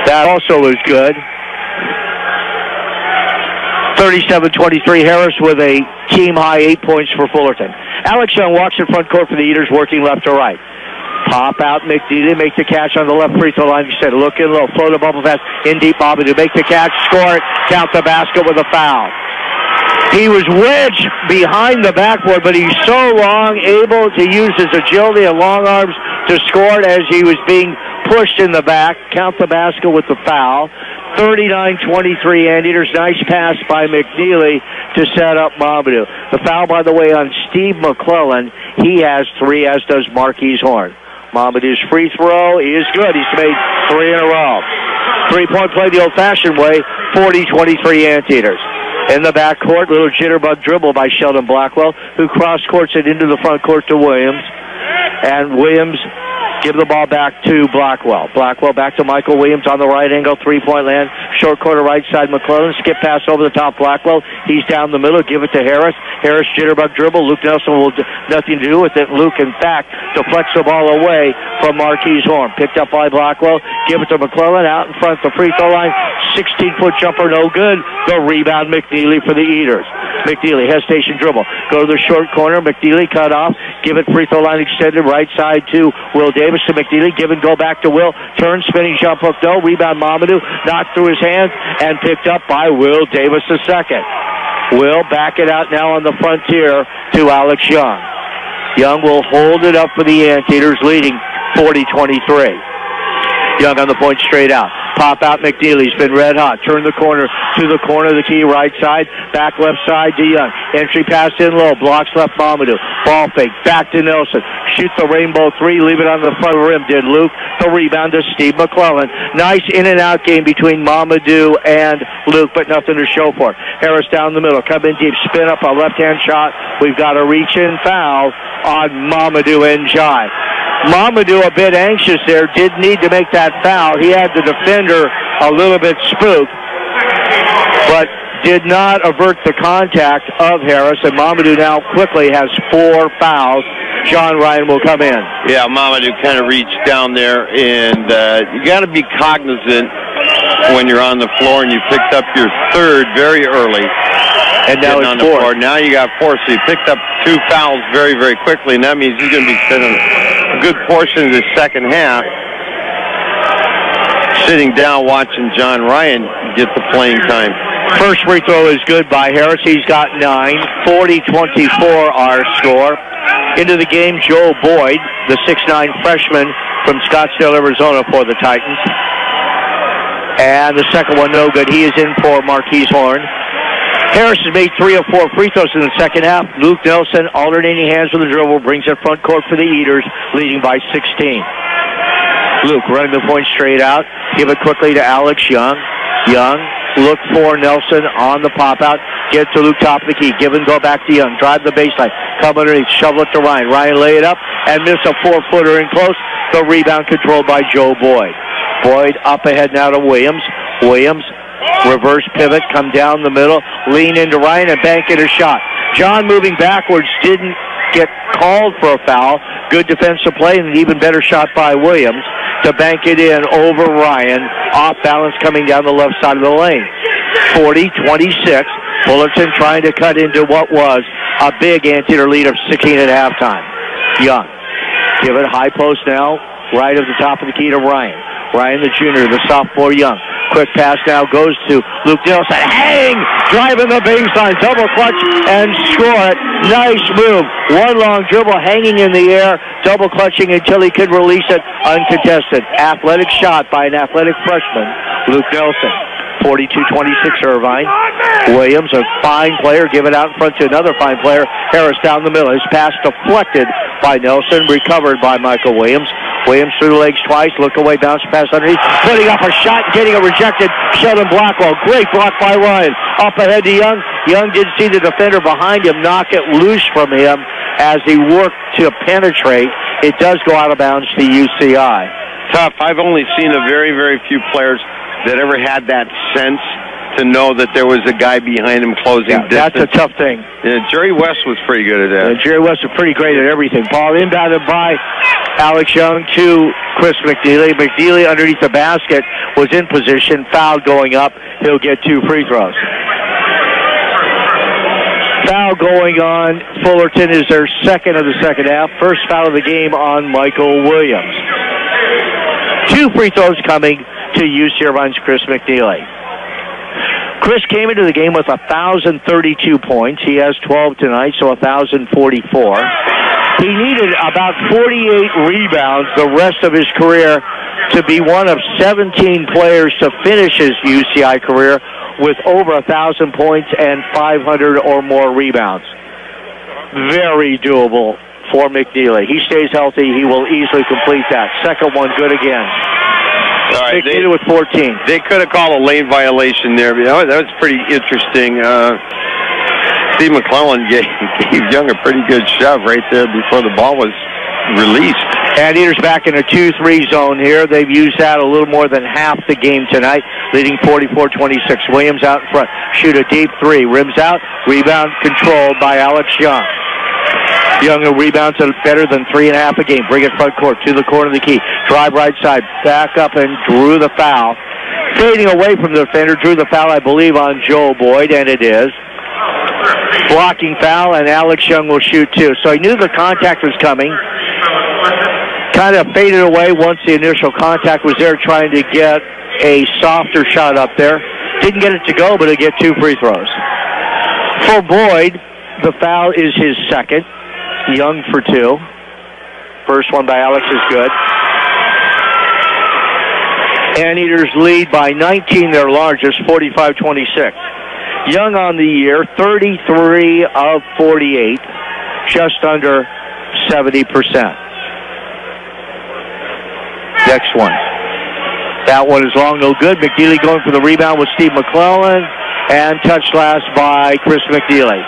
That also was good. 37-23, Harris with a team-high 8 points for Fullerton. Alex Young walks in front court for the Eaters, working left to right. Pop out, McNealy, make the catch on the left free throw line. He said, look in low, float a bubble pass, in deep, Bobby to make the catch, score it, count the basket with a foul. He was wedged behind the backboard, but he's so long, able to use his agility and long arms to score it as he was being pushed in the back. Count the basket with the foul. 39-23, Anteaters. Nice pass by McNealy to set up Mamadou. The foul, by the way, on Steve McClellan. He has 3, as does Marquise Horn. Mamadou's free throw is good. He's made 3 in a row. 3-point play the old-fashioned way, 40-23 Anteaters. In the backcourt, little jitterbug dribble by Sheldon Blackwell, who cross-courts it into the front court to Williams. And Williams give the ball back to Blackwell. Blackwell back to Michael Williams on the right angle, 3-point land. Short corner right side, McClellan. Skip pass over the top, Blackwell. He's down the middle. Give it to Harris. Harris jitterbug dribble. Luke Nelson will nothing to do with it. Luke, in fact, deflects the ball away from Marquise Horn. Picked up by Blackwell. Give it to McClellan out in front of the free throw line. 16-foot jumper, no good. The rebound, McNealy for the Eaters. McNealy, hesitation dribble. Go to the short corner. McNealy cut off. Give it free throw line extended right side to Will Davis to McNealy. Give and go back to Will. Turn, spinning jump hook, no. Rebound, Mamadou. Knocked through his hands and picked up by Will Davis II. Will back it out now on the frontier to Alex Young. Young will hold it up for the Anteaters, leading 40-23. Young on the point straight out. Pop out, McNealy's been red hot. Turn the corner to the corner of the key right side. Back left side to Young. Entry pass in low. Blocks left Mamadou. Ball fake. Back to Nelson. Shoot the rainbow 3. Leave it on the front rim. Did Luke. The rebound to Steve McClellan. Nice in and out game between Mamadou and Luke, but nothing to show for it. Harris down the middle. Come in deep. Spin up a left-hand shot. We've got a reach-in foul on Mamadou Njai. Mamadou a bit anxious there. Did need to make that foul. He had the defender a little bit spooked, but did not avert the contact of Harris. And Mamadou now quickly has 4 fouls. John Ryan will come in.
Yeah, Mamadou kind of reached down there, and you got to be cognizant when you're on the floor, and you picked up your third very early.
And now it's
on
four.
The floor. Now you got four, so you picked up 2 fouls very, very quickly, and that means he's going to be spending a good portion of the second half sitting down watching John Ryan get the playing time.
First free throw is good by Harris. He's got 9. 40-24 our score. Into the game, Joe Boyd, the 6'9 freshman from Scottsdale, Arizona for the Titans. And the second one no good. He is in for Marquise Horn. Harris has made 3 of 4 free throws in the second half. Luke Nelson, alternating hands with the dribble, brings it front court for the Eaters, leading by 16. Luke running the point straight out. Give it quickly to Alex Young. Young, look for Nelson on the pop-out. Get to Luke, top of the key. Give and go back to Young. Drive the baseline. Come underneath. Shovel it to Ryan. Ryan lay it up and miss a 4-footer in close. The rebound controlled by Joe Boyd. Boyd up ahead now to Williams. Williams, reverse pivot, come down the middle, lean into Ryan and bank it a shot. John moving backwards, didn't get called for a foul. Good defensive play and an even better shot by Williams to bank it in over Ryan. Off balance coming down the left side of the lane. 40-26. Fullerton trying to cut into what was a big Antietam lead of 16 at halftime. Young. Give it high post now, right at the top of the key to Ryan. Ryan, the junior, the sophomore Young. Quick pass now goes to Luke Nelson. Hang! Driving the baseline. Double clutch and score it. Nice move. One long dribble hanging in the air. Double clutching until he could release it uncontested. Athletic shot by an athletic freshman, Luke Nelson. 42-26 Irvine. Williams, a fine player, give it out in front to another fine player. Harris down the middle. His pass deflected by Nelson, recovered by Michael Williams. Williams through the legs twice, look away, bounce pass underneath, putting up a shot, getting it rejected. Sheldon Blackwell, great block by Ryan. Up ahead to Young. Young did see the defender behind him knock it loose from him as he worked to penetrate. It does go out of bounds to UCI.
Tough. I've only seen a very, very few players that ever had that sense to know that there was a guy behind him closing distance.
That's a tough thing.
Yeah, Jerry West was pretty good at that.
Jerry West was pretty great at everything. Ball inbounded by Alex Young to Chris McNealy. McNealy underneath the basket was in position. Foul going up. He'll get 2 free throws. Foul going on Fullerton is their second of the second half. First foul of the game on Michael Williams. 2 free throws coming to UC Irvine's Chris McNealy. Chris came into the game with 1,032 points. He has 12 tonight, so 1,044. He needed about 48 rebounds the rest of his career to be one of 17 players to finish his UCI career with over 1,000 points and 500 or more rebounds. Very doable for McNealy. He stays healthy. He will easily complete that. Second one good again.
All right,
McNealy with 14.
They could have called a lane violation there. That was pretty interesting. Steve McClellan gave Young a pretty good shove right there before the ball was released.
Anteaters back in a 2-3 zone here. They've used that a little more than half the game tonight, leading 44-26. Williams out in front. Shoot a deep 3. Rims out. Rebound controlled by Alex Young. Young rebounds at better than 3.5 a game. Bring it front court to the corner of the key. Drive right side. Back up and drew the foul. Fading away from the defender. Drew the foul, I believe, on Joe Boyd, and it is. Blocking foul, and Alex Young will shoot 2. So he knew the contact was coming. Kind of faded away once the initial contact was there, trying to get a softer shot up there. Didn't get it to go, but he'll get 2 free throws. For Boyd, the foul is his second. Young for 2. First one by Alex is good. Anteaters lead by 19, their largest, 45-26. Young on the year, 33 of 48, just under 70%. Next one. That one is long, no good. McNealy going for the rebound with Steve McClellan, and touched last by Chris McNealy.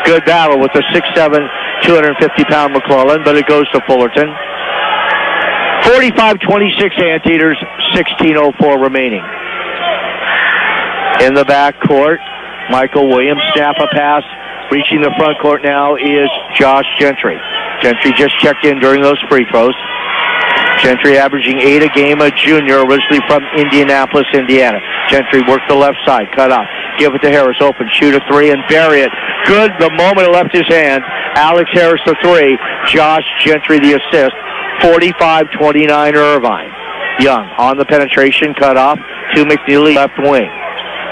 Good battle with the 6'7", 250-pound McClellan, but it goes to Fullerton. 45-26 Anteaters, 16:04 remaining. In the backcourt, Michael Williams, snap a pass. Reaching the front court now is Josh Gentry. Gentry just checked in during those free throws. Gentry averaging 8 a game, a junior, originally from Indianapolis, Indiana. Gentry worked the left side, cut off, give it to Harris, open, shoot a 3 and bury it. Good the moment it left his hand. Alex Harris the 3, Josh Gentry the assist. 45-29 Irvine. Young on the penetration, cut off to McNealy, left wing.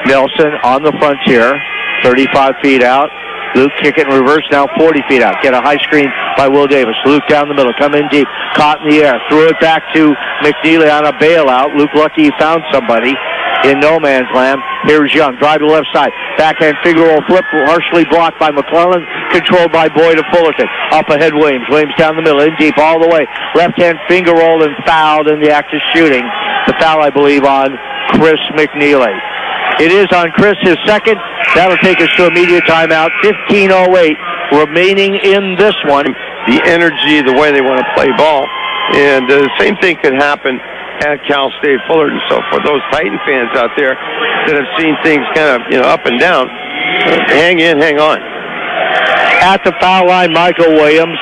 Nelson on the frontier, 35 feet out. Luke kick it in reverse, now 40 feet out. Get a high screen by Will Davis. Luke down the middle, come in deep, caught in the air. Threw it back to McNealy on a bailout. Luke lucky he found somebody in no man's land. Here's Young, drive to the left side. Backhand finger roll flip, partially blocked by McClellan, controlled by Boyd of Fullerton. Up ahead Williams. Williams down the middle, in deep, all the way. Left-hand finger roll and fouled in the act of shooting. The foul, I believe, on Chris McNealy. It is on Chris, his second. That'll take us to immediate timeout. 15:08 remaining in this one.
The energy, the way they want to play ball. And the same thing could happen at Cal State Fullerton. So for those Titan fans out there that have seen things kind of, up and down, hang in, hang on.
At the foul line, Michael Williams.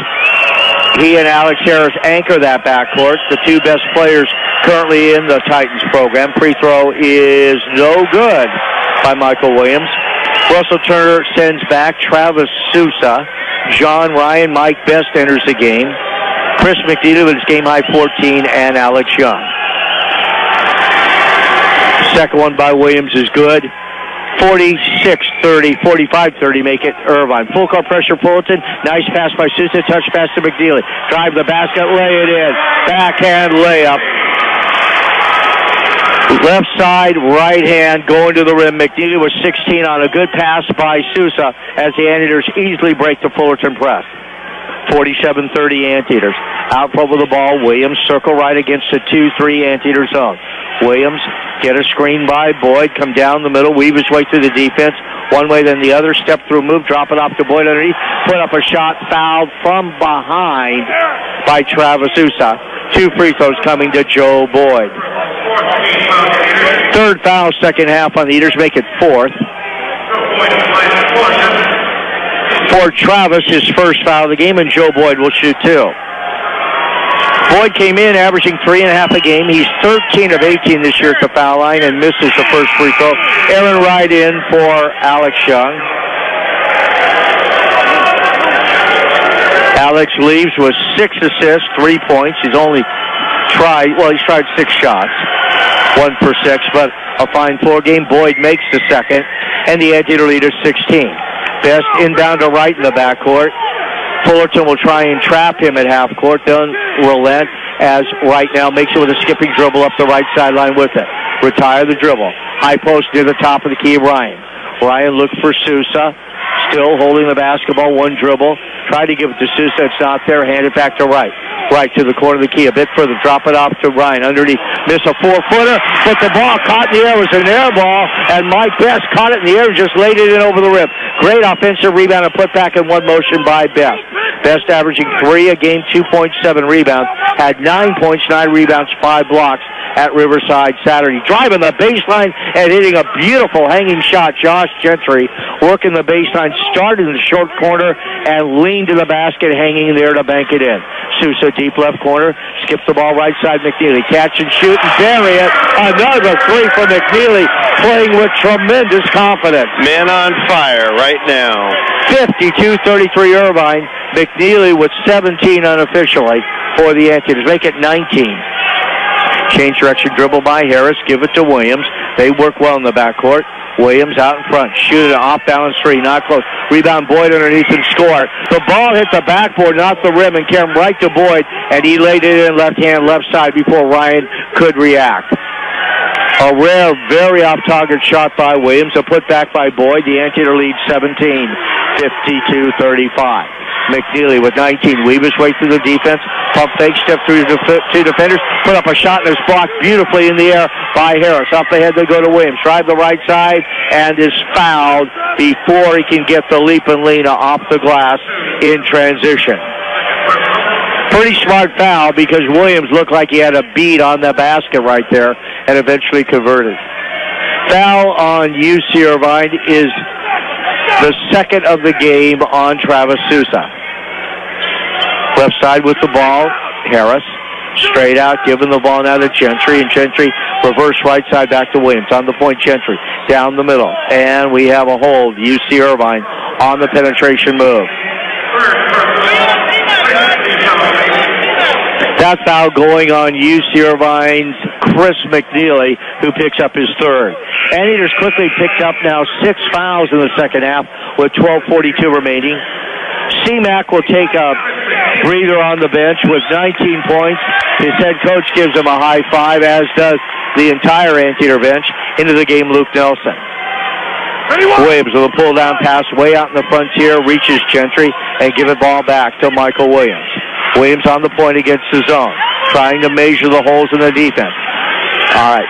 He and Alex Harris anchor that backcourt, the two best players currently in the Titans program. Free throw is no good by Michael Williams. Russell Turner sends back Travis Sousa. John Ryan, Mike Best enters the game. Chris McNealy with his game-high 14, and Alex Young. Second one by Williams is good. 46-30, 45-30 make it Irvine. Full court pressure, Fullerton. Nice pass by Sousa, touch pass to McNealy. Drive the basket, lay it in. Backhand layup. Left side, right hand, going to the rim. McNealy was 16 on a good pass by Sousa as the Anteaters easily break the Fullerton press. 47-30 Anteaters. Out front with the ball, Williams circle right against the 2-3 Anteater zone. Williams get a screen by Boyd, come down the middle, weave his way through the defense. One way, then the other, step through move, drop it off to Boyd underneath, put up a shot, fouled from behind by Travis Sousa. 2 free throws coming to Joe Boyd. Third foul, second half on the Eaters, make it fourth. For Travis, his first foul of the game, and Joe Boyd will shoot 2. Boyd came in averaging 3.5 a game. He's 13 of 18 this year at the foul line and misses the first free throw. Aaron Wright in for Alex Young. Alex leaves with 6 assists, 3 points. He's tried 6 shots. 1 for 6, but a fine floor game. Boyd makes the second, and the Anteater lead is 16. Best inbound to right in the backcourt. Fullerton will try and trap him at half court. Don't relent as right now makes it with a skipping dribble up the right sideline with it. Retire the dribble. High post near the top of the key, Ryan. Ryan looked for Sousa. Still holding the basketball, 1 dribble. Tried to give it to Sousa. It's not there. Hand it back to Wright. Right to the corner of the key. A bit further. Drop it off to Ryan. Underneath. Miss a 4-footer. But the ball caught in the air. It was an air ball. And Mike Best caught it in the air and just laid it in over the rim. Great offensive rebound and put back in one motion by Best. Best averaging 3 a game, 2.7 rebounds. Had 9 points, 9 rebounds, 5 blocks at Riverside Saturday. Driving the baseline and hitting a beautiful hanging shot. Josh Gentry working the baseline, started in the short corner and leaned to the basket, hanging there to bank it in. Sousa deep left corner, skips the ball right side. McNealy catch and shoot and bury it. Another 3 for McNealy, playing with tremendous confidence.
Man on fire right now.
52-33 Irvine. McNealy with 17 unofficially for the Anteaters. Make it 19. Change direction dribble by Harris. Give it to Williams. They work well in the backcourt. Williams out in front. Shoot it off balance 3. Not close. Rebound Boyd underneath and score. The ball hit the backboard, not the rim, and came right to Boyd, and he laid it in left hand, left side before Ryan could react. A rare, very off-target shot by Williams. A put back by Boyd. The Anteater lead 17, 52-35. McNealy with 19. Weave his way through the defense. Pump fake, step through the 2 defenders. Put up a shot and is blocked beautifully in the air by Harris. Up ahead they go to Williams. Drive the right side and is fouled before he can get the leap and lean off the glass in transition. Pretty smart foul because Williams looked like he had a bead on the basket right there and eventually converted. Foul on UC Irvine is the second of the game on Travis Sousa. Left side with the ball, Harris. Straight out, giving the ball now to Gentry, and Gentry reverse right side back to Williams. On the point, Gentry down the middle. And we have a hold. UC Irvine on the penetration move. That foul going on UC Irvine's Chris McNealy, who picks up his third. Anteaters quickly picked up now 6 fouls in the second half with 12:42 remaining. C-Mac will take a breather on the bench with 19 points. His head coach gives him a high five, as does the entire Anteater bench. Into the game, Luke Nelson. Williams with a pull-down pass way out in the frontier, reaches Gentry, and give it ball back to Michael Williams. Williams on the point against the zone, trying to measure the holes in the defense. All right.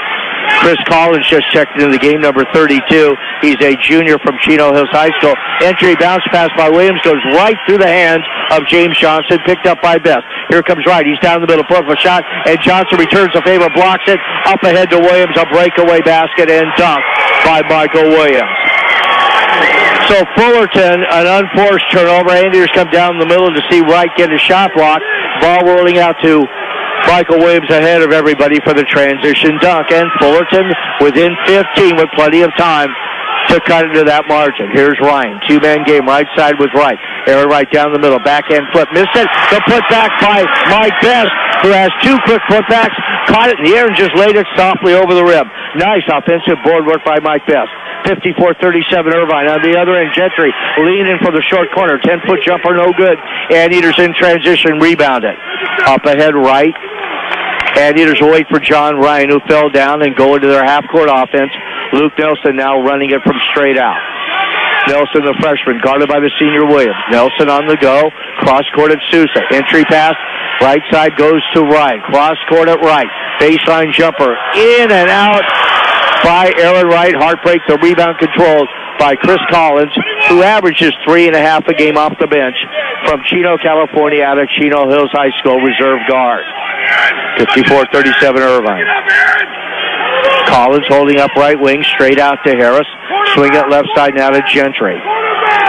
Chris Collins just checked into the game, number 32. He's a junior from Chino Hills High School. Entry bounce pass by Williams goes right through the hands of James Johnson, picked up by Best. Here comes Wright. He's down the middle, pulls a shot, and Johnson returns the favor, blocks it. Up ahead to Williams, a breakaway basket and dunk by Michael Williams. So Fullerton, an unforced turnover. Anteaters come down the middle to see Wright get a shot block. Ball rolling out to Michael Williams ahead of everybody for the transition dunk. And Fullerton within 15 with plenty of time to cut into that margin. Here's Ryan. Two-man game, right side with Wright. Aaron Wright down the middle. Backhand flip. Missed it. The putback by Mike Best, who has 2 quick putbacks. Caught it in the air and just laid it softly over the rim. Nice offensive board work by Mike Best. 54-37 Irvine. On the other end, Gentry leaning for the short corner. 10-foot jumper, no good. Anteaters in transition, rebounded. Up ahead, Wright. Anteaters will wait for John Ryan, who fell down, and go into their half-court offense. Luke Nelson now running it from straight out. Nelson, the freshman, guarded by the senior Williams. Nelson on the go. Cross-court at Sousa. Entry pass. Right side goes to Wright. Cross-court at Wright. Baseline jumper. In and out by Aaron Wright. Heartbreak. The rebound controlled by Chris Collins, who averages 3.5 a game off the bench from Chino, California, out of Chino Hills High School, reserve guard. 54-37 Irvine. Collins holding up right wing, straight out to Harris. Swing it left side now to Gentry.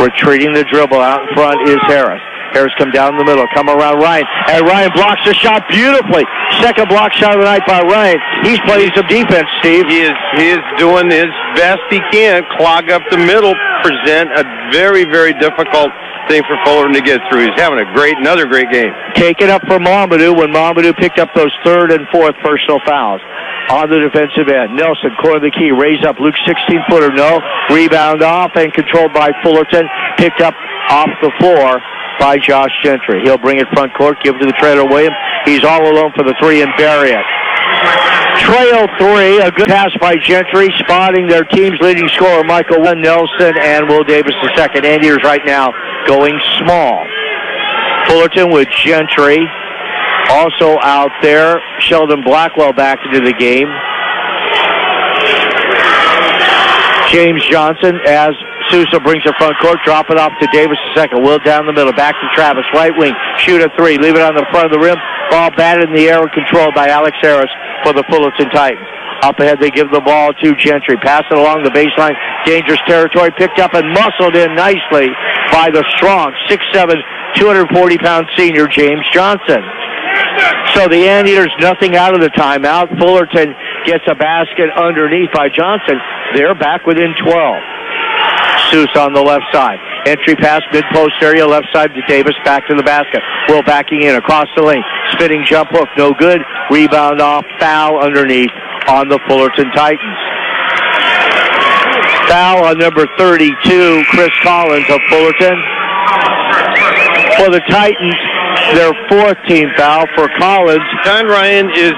Retreating the dribble out in front is Harris. Harris come down the middle, come around Ryan, and Ryan blocks the shot beautifully. Second block shot of the night by Ryan. He's playing some defense, Steve.
He is doing his best he can, clog up the middle, present a very, very difficult thing for Fullerton to get through. He's having another great game.
Take it up for Mamadou when Mamadou picked up those 3rd and 4th personal fouls. On the defensive end, Nelson, corner of the key, raise up. Luke 16-footer, no. Rebound off and controlled by Fullerton. Picked up off the floor by Josh Gentry. He'll bring it front court, give it to the trailer Williams. He's all alone for the 3 and bury it. Trail 3, a good pass by Gentry, spotting their team's leading scorer, Michael Nelson and Will Davis II. Anteaters right now going small. Fullerton with Gentry. Also out there, Sheldon Blackwell back into the game. James Johnson as Sousa brings it front court, drop it off to Davis II. Will down the middle, back to Travis, right wing, shoot a 3, leave it on the front of the rim. Ball batted in the air and controlled by Alex Harris for the Fullerton Titans. Up ahead, they give the ball to Gentry. Pass it along the baseline. Dangerous territory, picked up and muscled in nicely by the strong 6'7", 240-pound senior James Johnson. So the Anteaters nothing out of the timeout. Fullerton gets a basket underneath by Johnson. They're back within 12. Sousa on the left side. Entry pass, mid-post area, left side to Davis, back to the basket. Will backing in, across the lane. Spinning jump hook, no good. Rebound off, foul underneath on the Fullerton Titans. Foul on number 32, Chris Collins of Fullerton. For the Titans, their 4th team foul. For Collins,
John Ryan is,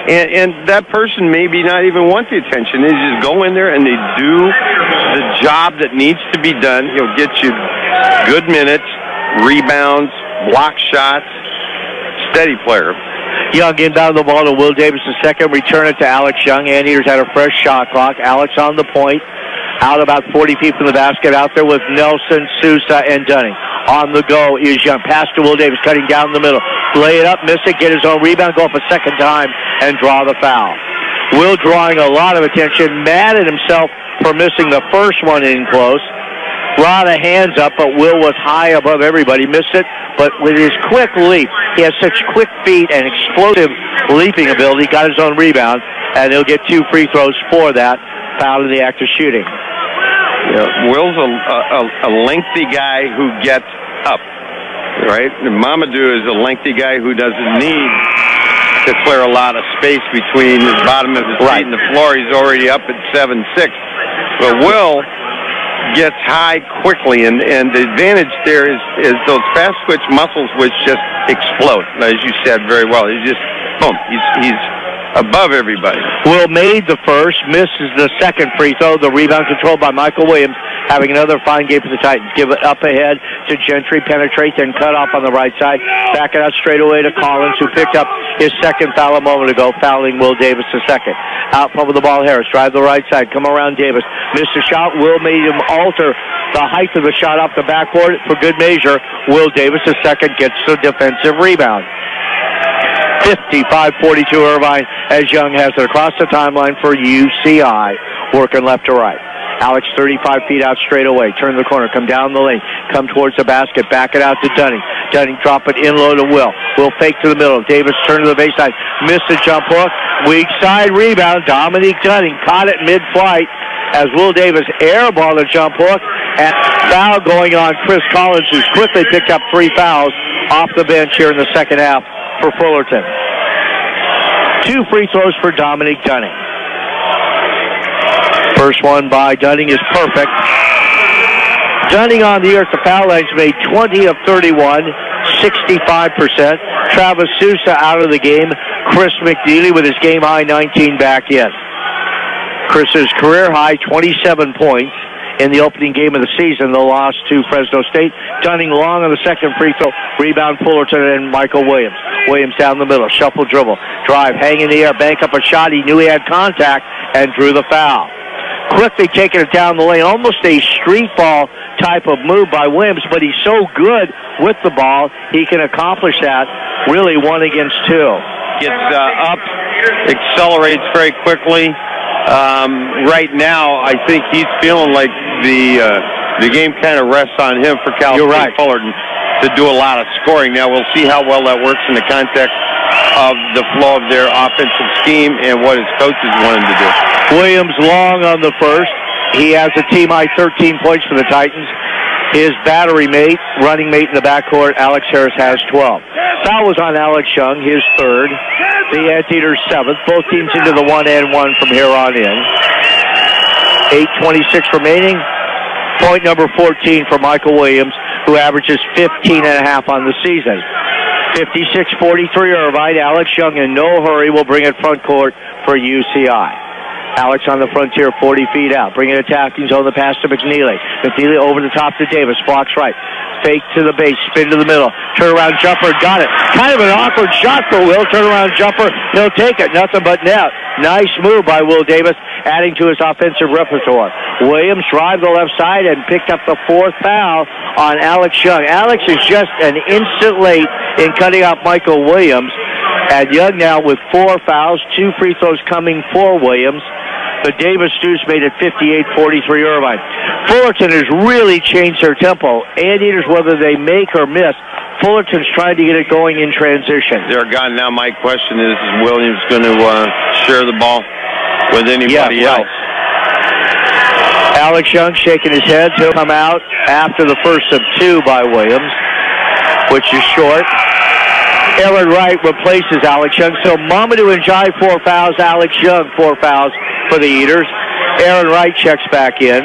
and that person maybe not even want the attention. They just go in there and they do the job that needs to be done. He'll get you good minutes, rebounds, block shots, steady player.
Young inbound the ball to Will Davis II. Return it to Alex Young. Anteaters had a fresh shot clock. Alex on the point. Out about 40 feet from the basket. Out there with Nelson, Sousa, and Dunning. On the go is Young. Pass to Will Davis, cutting down the middle. Lay it up, miss it, get his own rebound, go up a second time, and draw the foul. Will drawing a lot of attention. Mad at himself for missing the first one in close. A lot of hands up, but Will was high above everybody. Missed it, but with his quick leap, he has such quick feet and explosive leaping ability, got his own rebound, and he'll get 2 free throws for that. Foul in the act of shooting.
Yeah, Will's a lengthy guy who gets up, right? And Mamadou is a lengthy guy who doesn't need to clear a lot of space between the bottom of his feet and the floor. He's already up at 7'6". But Will gets high quickly, and the advantage there is those fast twitch muscles which just explode, as you said very well. He's just, boom, he's above everybody.
Will made the first, misses the second free throw. The rebound controlled by Michael Williams, having another fine game for the Titans. Give it up ahead to Gentry, penetrate, then cut off on the right side. Back it out straight away to Collins, who picked up his second foul a moment ago, fouling Will Davis the second. Out front with the ball, Harris, drive the right side, come around Davis. Missed a shot. Will made him alter the height of the shot off the backboard for good measure. Will Davis the second gets the defensive rebound. 55-42 Irvine as Young has it across the timeline for UCI, working left to right. Alex 35 feet out straight away. Turn the corner, come down the lane, come towards the basket, back it out to Dunning. Dunning drop it in low to Will. Will fake to the middle. Davis turn to the baseline. Missed the jump hook. Weak side rebound. Dominique Dunning caught it mid-flight as Will Davis airballed the jump hook. And foul going on Chris Collins, who's quickly picked up 3 fouls off the bench here in the second half for Fullerton. 2 free throws for Dominique Dunning. First one by Dunning is perfect. Dunning on the year at the foul line's made 20 of 31, 65%. Travis Sousa out of the game. Chris McNealy with his game-high 19 back in. Chris's career-high 27 points in the opening game of the season, the loss to Fresno State. Dunning long on the second free throw. Rebound Fullerton and Michael Williams. Williams down the middle. Shuffle dribble. Drive. Hang in the air. Bank up a shot. He knew he had contact and drew the foul. Quickly taking it down the lane. Almost a street ball type of move by Williams, but he's so good with the ball, he can accomplish that really 1 against 2.
Gets up, accelerates very quickly. Right now, I think he's feeling like the game kind of rests on him for Cal State Fullerton to do a lot of scoring. Now, we'll see how well that works in the context of the flow of their offensive scheme and what his coaches want him to do.
Williams long on the first. He has a team-high 13 points for the Titans. His battery mate, running mate in the backcourt, Alex Harris, has 12. Foul was on Alex Young, his third. The Anteaters' 7th. Both teams into the 1-and-1 from here on in. 8:26 remaining. Point number 14 for Michael Williams, who averages 15.5 on the season. 56-43 Irvine. Alex Young in no hurry will bring it front court for UCI. Alex on the frontier, 40 feet out. Bring it attacking zone, the pass to McNealy. McNealy over the top to Davis. Blocks right. Fake to the base. Spin to the middle. Turnaround jumper. Got it. Kind of an awkward shot for Will. Turnaround jumper. He'll take it. Nothing but net. Nice move by Will Davis, adding to his offensive repertoire. Williams drive the left side and picked up the 4th foul on Alex Young. Alex is just an instant late in cutting out Michael Williams. And Young now with 4 fouls, 2 free throws coming for Williams. The Davis Deuce made it 58-43 Irvine. Fullerton has really changed their tempo. Anteaters, whether they make or miss, Fullerton's trying to get it going in transition.
They're gone now. My question is Williams going to share the ball with anybody else?
Alex Young shaking his head. He'll come out after the first of 2 by Williams, which is short. Aaron Wright replaces Alex Young. So Mamadou and Jai 4 fouls. Alex Young 4 fouls for the Eaters. Aaron Wright checks back in.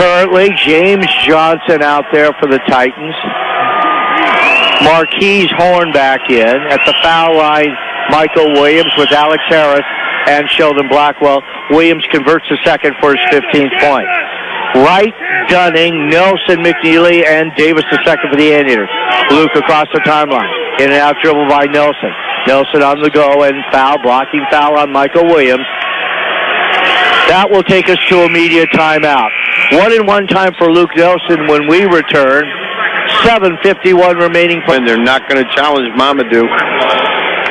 Currently, James Johnson out there for the Titans. Marquise Horn back in. At the foul line, Michael Williams with Alex Harris and Sheldon Blackwell. Williams converts the second for his 15th point. Wright, Dunning, Nelson, McNealy, and Davis the second for the Anteaters. Luke across the timeline. In and out dribble by Nelson. Nelson on the go and foul, blocking foul on Michael Williams. That will take us to immediate timeout. 1-and-1 time for Luke Nelson when we return. 7:51 remaining.
And they're not going to challenge Mamadou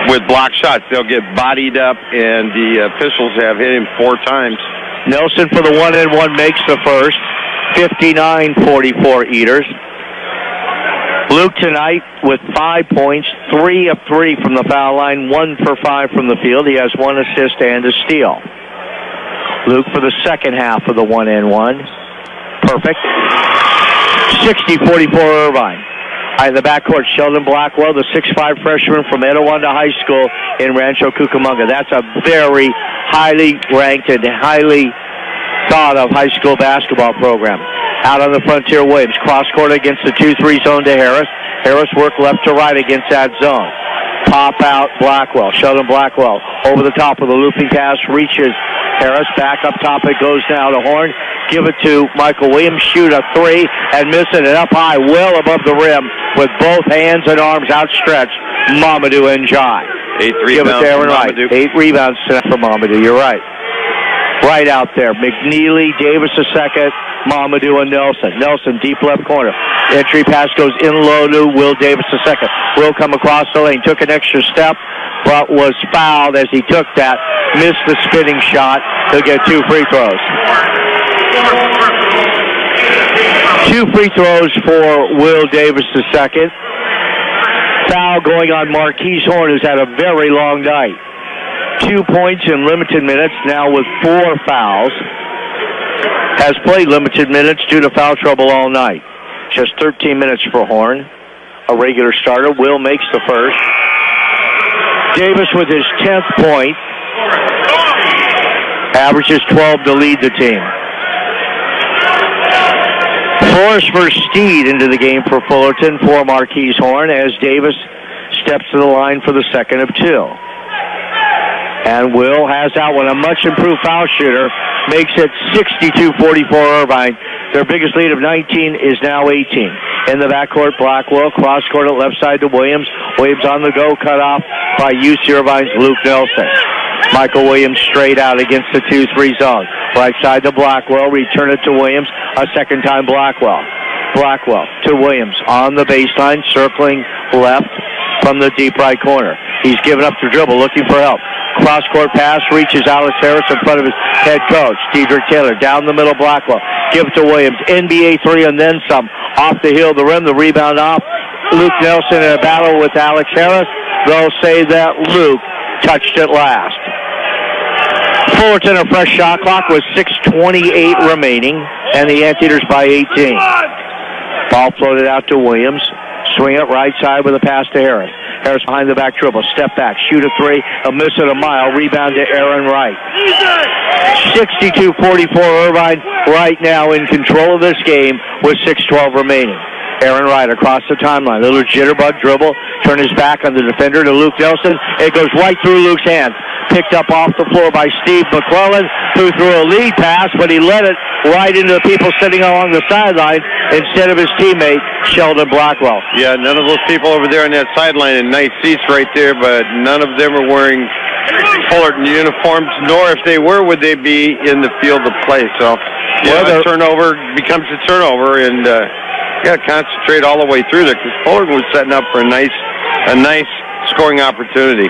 with block shots. They'll get bodied up, and the officials have hit him 4 times
Nelson for the 1-and-1 makes the first. 59-44 Eaters. Luke tonight with 5 points, 3 of 3 from the foul line, 1 for 5 from the field. He has 1 assist and a steal. Luke for the second half of the 1-and-1. Perfect. 60-44 Irvine. In the backcourt, Sheldon Blackwell, the 6'5 freshman from Etiwanda High School in Rancho Cucamonga. That's a very highly ranked and highly thought of high school basketball program. Out on the frontier, Williams. Cross-court against the 2-3 zone to Harris. Harris worked left to right against that zone. Pop out Blackwell. Sheldon Blackwell over the top of the looping pass. Reaches Harris. Back up top it goes now to Horn. Give it to Michael Williams. Shoot a 3 and miss it. And up high, well above the rim with both hands and arms outstretched. Mamadou Njai.
8 rebounds.
Give it to Aaron Wright. 8 rebounds for Mamadou. You're right. Right out there. McNealy, Davis a second, Mamadou and Nelson. Nelson, deep left corner. Entry pass goes in low to Will Davis a second. Will come across the lane. Took an extra step, but was fouled as he took that. Missed the spinning shot. He'll get 2 free throws. 2 free throws for Will Davis the second. Foul going on Marquise Horn, who's had a very long night. 2 points in limited minutes, now with 4 fouls. Has played limited minutes due to foul trouble all night. Just 13 minutes for Horn. A regular starter. Will makes the first. Davis with his 10th point. Averages 12 to lead the team. Forrest Versteed into the game for Fullerton for Marquise Horn as Davis steps to the line for the second of 2. And Will has out one. A much improved foul shooter makes it 62-44 Irvine. Their biggest lead of 19 is now 18. In the backcourt, Blackwell, cross-court at left side to Williams. Williams on the go, cut off by UC Irvine's Luke Nelson. Michael Williams straight out against the 2-3 zone. Right side to Blackwell, return it to Williams. A second time Blackwell. Blackwell to Williams on the baseline, circling left from the deep right corner. He's given up the dribble, looking for help. Cross-court pass reaches Alex Harris in front of his head coach, Dedrick Taylor. Down the middle, Blackwell. Give it to Williams. NBA 3 and then some. Off the heel of the rim, the rebound off. Luke Nelson in a battle with Alex Harris. They'll say that Luke touched it last. Fullerton, a fresh shot clock with 6:28 remaining, and the Anteaters by 18. Ball floated out to Williams. Swing it right side with a pass to Harris. Harris behind the back dribble. Step back. Shoot a 3. A miss at a mile. Rebound to Aaron Wright. 62-44 Irvine right now in control of this game with 6:12 remaining. Aaron Wright across the timeline. Little jitterbug dribble. Turn his back on the defender to Luke Nelson. It goes right through Luke's hands. Picked up off the floor by Steve McClellan, who threw a lead pass, but he let it right into the people sitting along the sideline instead of his teammate, Sheldon Blackwell.
Yeah, none of those people over there on that sideline, and nice seats right there, but none of them are wearing Fullerton uniforms, nor if they were, would they be in the field of play. So, yeah, a turnover becomes a turnover, and got to concentrate all the way through there because Fullerton was setting up for a nice scoring opportunity.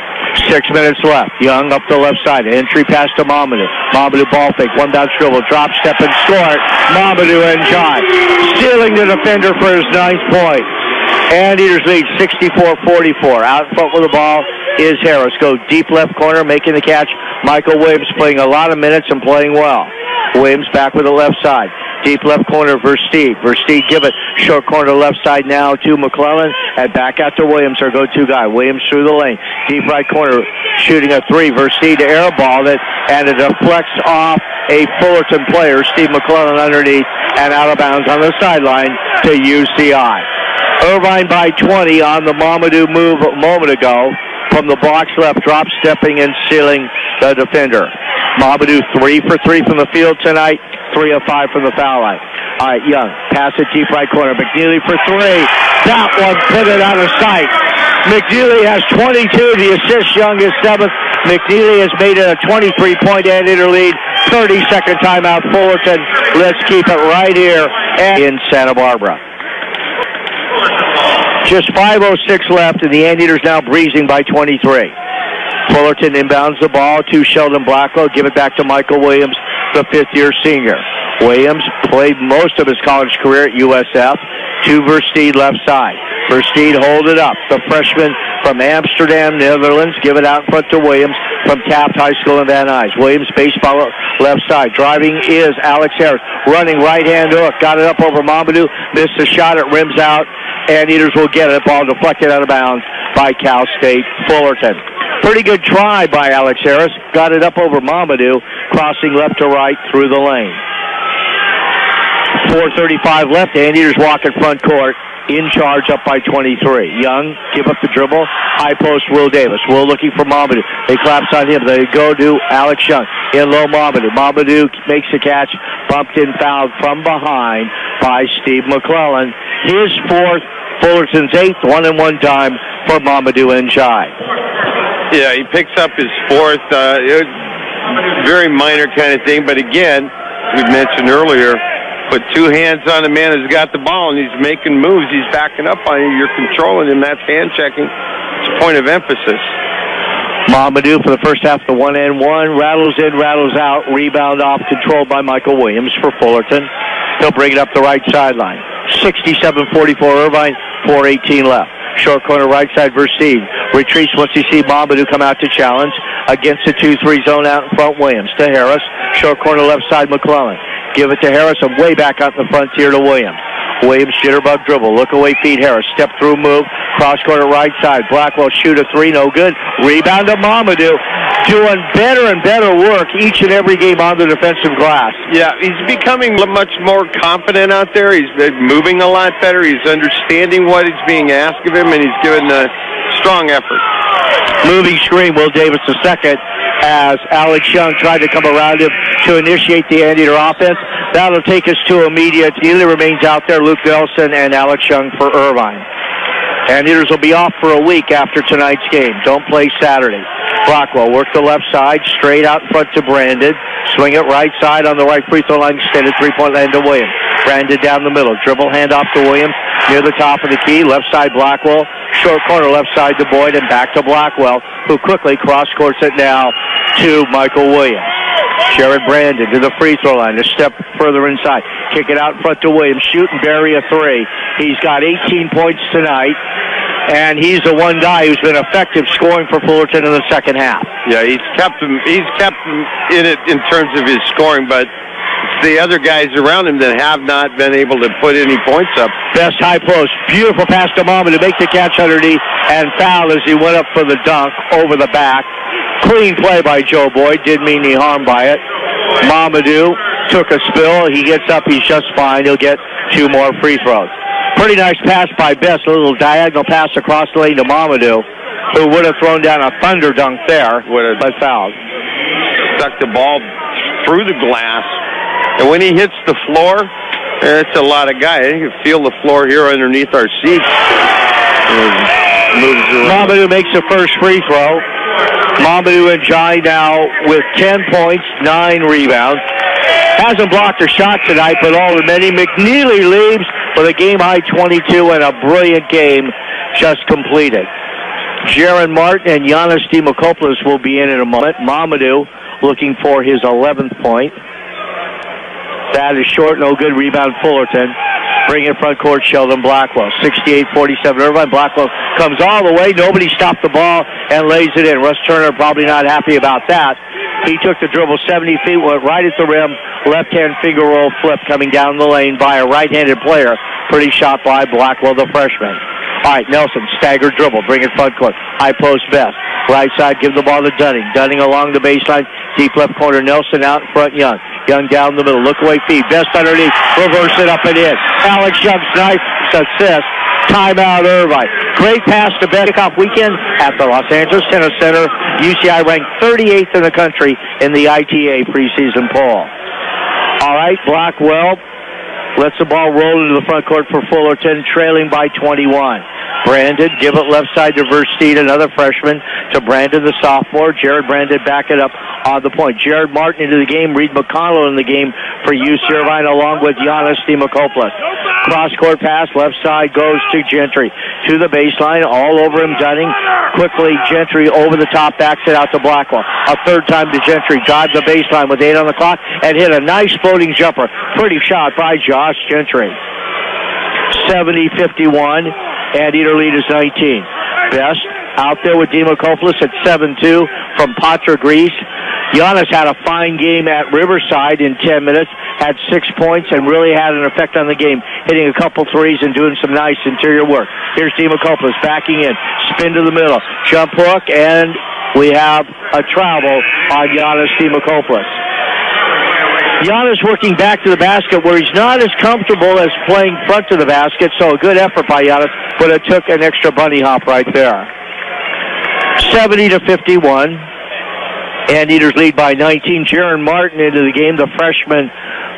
6 minutes left. Young up the left side. Entry pass to Mamadou. Mamadou ball fake. One bounce dribble. Drop, step, and score. Mamadou Njai. Stealing the defender for his 9th point. Anteaters lead 64-44. Out in front with the ball is Harris. Go deep left corner, making the catch. Michael Williams playing a lot of minutes and playing well. Williams back with the left side. Deep left corner, Versteed. Versteed give it short corner left side now to McClellan. And back out to Williams, our go-to guy. Williams through the lane. Deep right corner, shooting a 3. Versteed to airball it, and it deflects off a Fullerton player, Steve McClellan underneath, and out of bounds on the sideline to UCI. Irvine by 20 on the Mamadou move a moment ago. From the box left, drop stepping and sealing the defender. Mamadou 3 for 3 from the field tonight, 3 of 5 from the foul line. All right, Young, pass it deep right corner. McNealy for 3. That one put it out of sight. McNealy has 22. The assist, Young is 7th. McNealy has made it a 23-point Anteater lead. 30-second timeout, Fullerton. Let's keep it right here in Santa Barbara. Just 5:06 left, and the Anteaters now breezing by 23. Fullerton inbounds the ball to Sheldon Blackwell. Give it back to Michael Williams the fifth-year senior. Williams played most of his college career at USF. To Versteed left side. Versteed hold it up. The freshman from Amsterdam, Netherlands. Give it out in front to Williams from Taft High School in Van Nuys. Williams baseball left side. Driving is Alex Harris. Running right-hand hook. Got it up over Mamadou. Missed the shot. It rims out. Anteaters will get it. Ball deflected out of bounds by Cal State Fullerton. Pretty good try by Alex Harris. Got it up over Mamadou. Crossing left to right through the lane. 4:35 left. Anteaters walk at front court. In charge, up by 23. Young, give up the dribble. High post, Will Davis. Will looking for Mamadou. They collapse on him. They go to Alex Young. In low, Mamadou. Mamadou makes the catch. Bumped in, fouled from behind by Steve McClellan. His fourth, Fullerton's eighth. 1-and-1 time for Mamadou Njai.
Yeah, he picks up his fourth. Very minor kind of thing, but again, we mentioned earlier, put two hands on the man who's got the ball, and he's making moves. He's backing up on you. You're controlling him. That's hand checking. It's a point of emphasis.
Mamadou for the first half, the 1-and-1. Rattles in, rattles out. Rebound off, controlled by Michael Williams for Fullerton. He'll bring it up the right sideline. 67-44 Irvine, 4:18 left. Short corner right side, Versteed. Retreats once you see Mamadou come out to challenge. Against the 2-3 zone out in front, Williams to Harris. Short corner left side, McClellan. Give it to Harris and way back out in the frontier to Williams. Williams jitterbug dribble. Look away feed Harris. Step through move. Cross corner right side. Blackwell shoot a three. No good. Rebound to Mamadou. Doing better and better work each and every game on the defensive glass.
Yeah, he's becoming much more confident out there. He's been moving a lot better. He's understanding what is being asked of him, and he's given a strong effort.
Moving screen, Will Davis the second, as Alex Young tried to come around him to initiate the Anteater offense. That'll take us to immediate. Neely remains out there, Luke Nelson and Alex Young for Irvine. Anteaters will be off for a week after tonight's game. Don't play Saturday. Blackwell work the left side, straight out in front to Brandon. Swing it right side on the right free throw line, extended three-point line to Williams. Brandon down the middle. Dribble handoff to Williams near the top of the key. Left side Blackwell. Short corner left side to Boyd and back to Blackwell, who quickly cross-courts it now to Michael Williams. Jared Brandon to the free throw line, a step further inside. Kick it out in front to Williams. Shoot and bury a three. He's got 18 points tonight, and he's the one guy who's been effective scoring for Fullerton in the second half.
Yeah, he's kept him in it in terms of his scoring, but it's the other guys around him that have not been able to put any points up.
Best high post. Beautiful pass to Mamadou to make the catch underneath and foul as he went up for the dunk over the back. Clean play by Joe Boyd. Didn't mean any harm by it. Mamadou took a spill. He gets up. He's just fine. He'll get two more free throws. Pretty nice pass by Best. A little diagonal pass across the lane to Mamadou, who would have thrown down a thunder dunk there, but fouled.
Stuck the ball through the glass. And when he hits the floor, it's a lot of guys. You can feel the floor here underneath our seats. Moves around.
Mamadou makes the first free throw. Mamadou Njai now with 10 points, 9 rebounds. Hasn't blocked a shot tonight, but all the many. McNealy leaves with a game-high 22 and a brilliant game just completed. Jaron Martin and Giannis Demokopoulos will be in a moment. Mamadou looking for his 11th point. That is short, no good. Rebound Fullerton. Bring it front court, Sheldon Blackwell. 68-47 Irvine. Blackwell comes all the way. Nobody stopped the ball and lays it in. Russ Turner probably not happy about that. He took the dribble 70 feet, went right at the rim. Left-hand finger roll flip coming down the lane by a right-handed player. Pretty shot by Blackwell, the freshman. All right, Nelson, staggered dribble. Bring it front court. High post Best. Right side, give the ball to Dunning. Dunning along the baseline. Deep left corner, Nelson out in front, Young. Young down the middle. Look away feed. Best underneath. Reverse it up and in. Alex Young's nice assist. Timeout Irvine. Great pass to Best. Kickoff weekend at the Los Angeles Tennis Center. UCI ranked 38th in the country in the ITA preseason poll. All right, Blackwell lets the ball roll into the front court for Fullerton, trailing by 21. Brandon, give it left side to Versteed, another freshman, to Brandon, the sophomore. Jared Brandon back it up on the point. Jared Martin into the game. Reed McConnell in the game for UC Irvine, along with Giannis Demokopoulos. Cross-court pass, left side goes to Gentry. To the baseline, all over him, Dunning. Quickly, Gentry over the top, backs it out to Blackwell. A third time to Gentry, drive the baseline with 8 on the clock, and hit a nice floating jumper. Pretty shot by Josh Gentry. 70-51, Anteater lead is 19. Best out there with Demokopoulos at 7-2 from Patra, Greece. Giannis had a fine game at Riverside in 10 minutes, had 6 points, and really had an effect on the game, hitting a couple threes and doing some nice interior work. Here's Demokopoulos backing in, spin to the middle, jump hook, and we have a travel on Giannis Demokopoulos. Giannis working back to the basket where he's not as comfortable as playing front to the basket, so a good effort by Giannis, but it took an extra bunny hop right there. 70-51. Anteaters lead by 19. Jaron Martin into the game, the freshman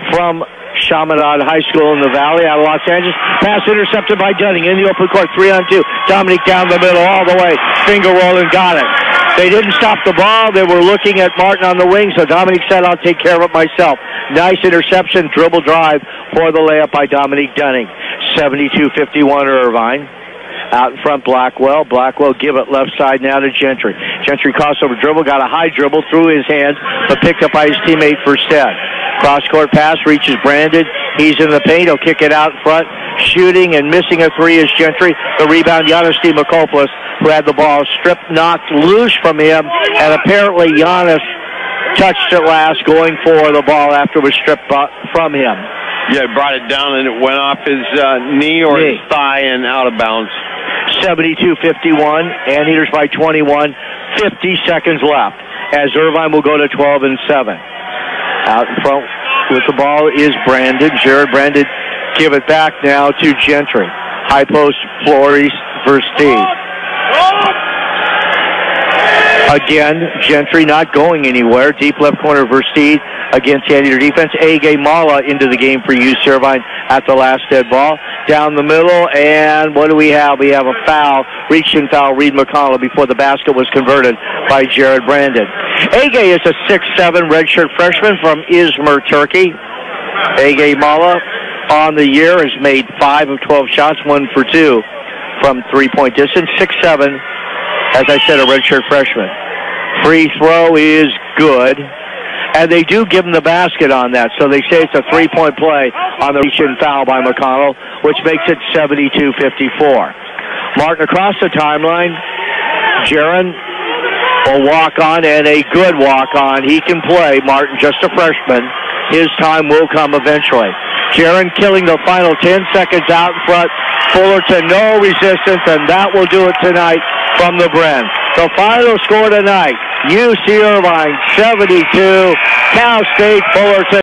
from Chaminade High School in the Valley out of Los Angeles. Pass intercepted by Dunning in the open court, 3-on-2. Dominic down the middle all the way. Finger roll and got it. They didn't stop the ball. They were looking at Martin on the wing, so Dominic said, I'll take care of it myself. Nice interception, dribble drive for the layup by Dominic Dunning. 72-51 Irvine. Out in front, Blackwell. Blackwell give it left side now to Gentry. Gentry crossover dribble, got a high dribble through his hands, but picked up by his teammate Verstead. Cross-court pass, reaches Brandon. He's in the paint. He'll kick it out in front. Shooting and missing a three is Gentry. The rebound, Giannis Demokopoulos, who had the ball stripped, knocked loose from him, and apparently Giannis touched it last, going for the ball after it was stripped from him.
Yeah, he brought it down and it went off his knee or his thigh and out of bounds. 72-51, Anteaters by 21, 50 seconds left, as Irvine will go to 12-7. Out in front with the ball is Brandon. Jared Brandon give it back now to Gentry. High post, Flores Versteed. Again, Gentry not going anywhere. Deep left corner, Versteed against the Anteater defense. Age Mala into the game for UC Irvine at the last dead ball. Down the middle, and what do we have? We have a foul, reaching foul, Reed McConnell, before the basket was converted by Jared Brandon. Age is a 6'7" redshirt freshman from Izmir, Turkey. Age Mala on the year has made 5 of 12 shots, 1 for 2 from three-point distance. 6'7", as I said, a redshirt freshman. Free throw is good. And they do give him the basket on that, so they say it's a three-point play on the reach-in foul by McConnell, which makes it 72-54. Martin across the timeline. Jaron will walk on, and a good walk on. He can play. Martin, just a freshman. His time will come eventually. Jaron killing the final 10 seconds out in front. Fullerton, no resistance, and that will do it tonight from the Bren. The final score tonight, UC Irvine 72, Cal State Fullerton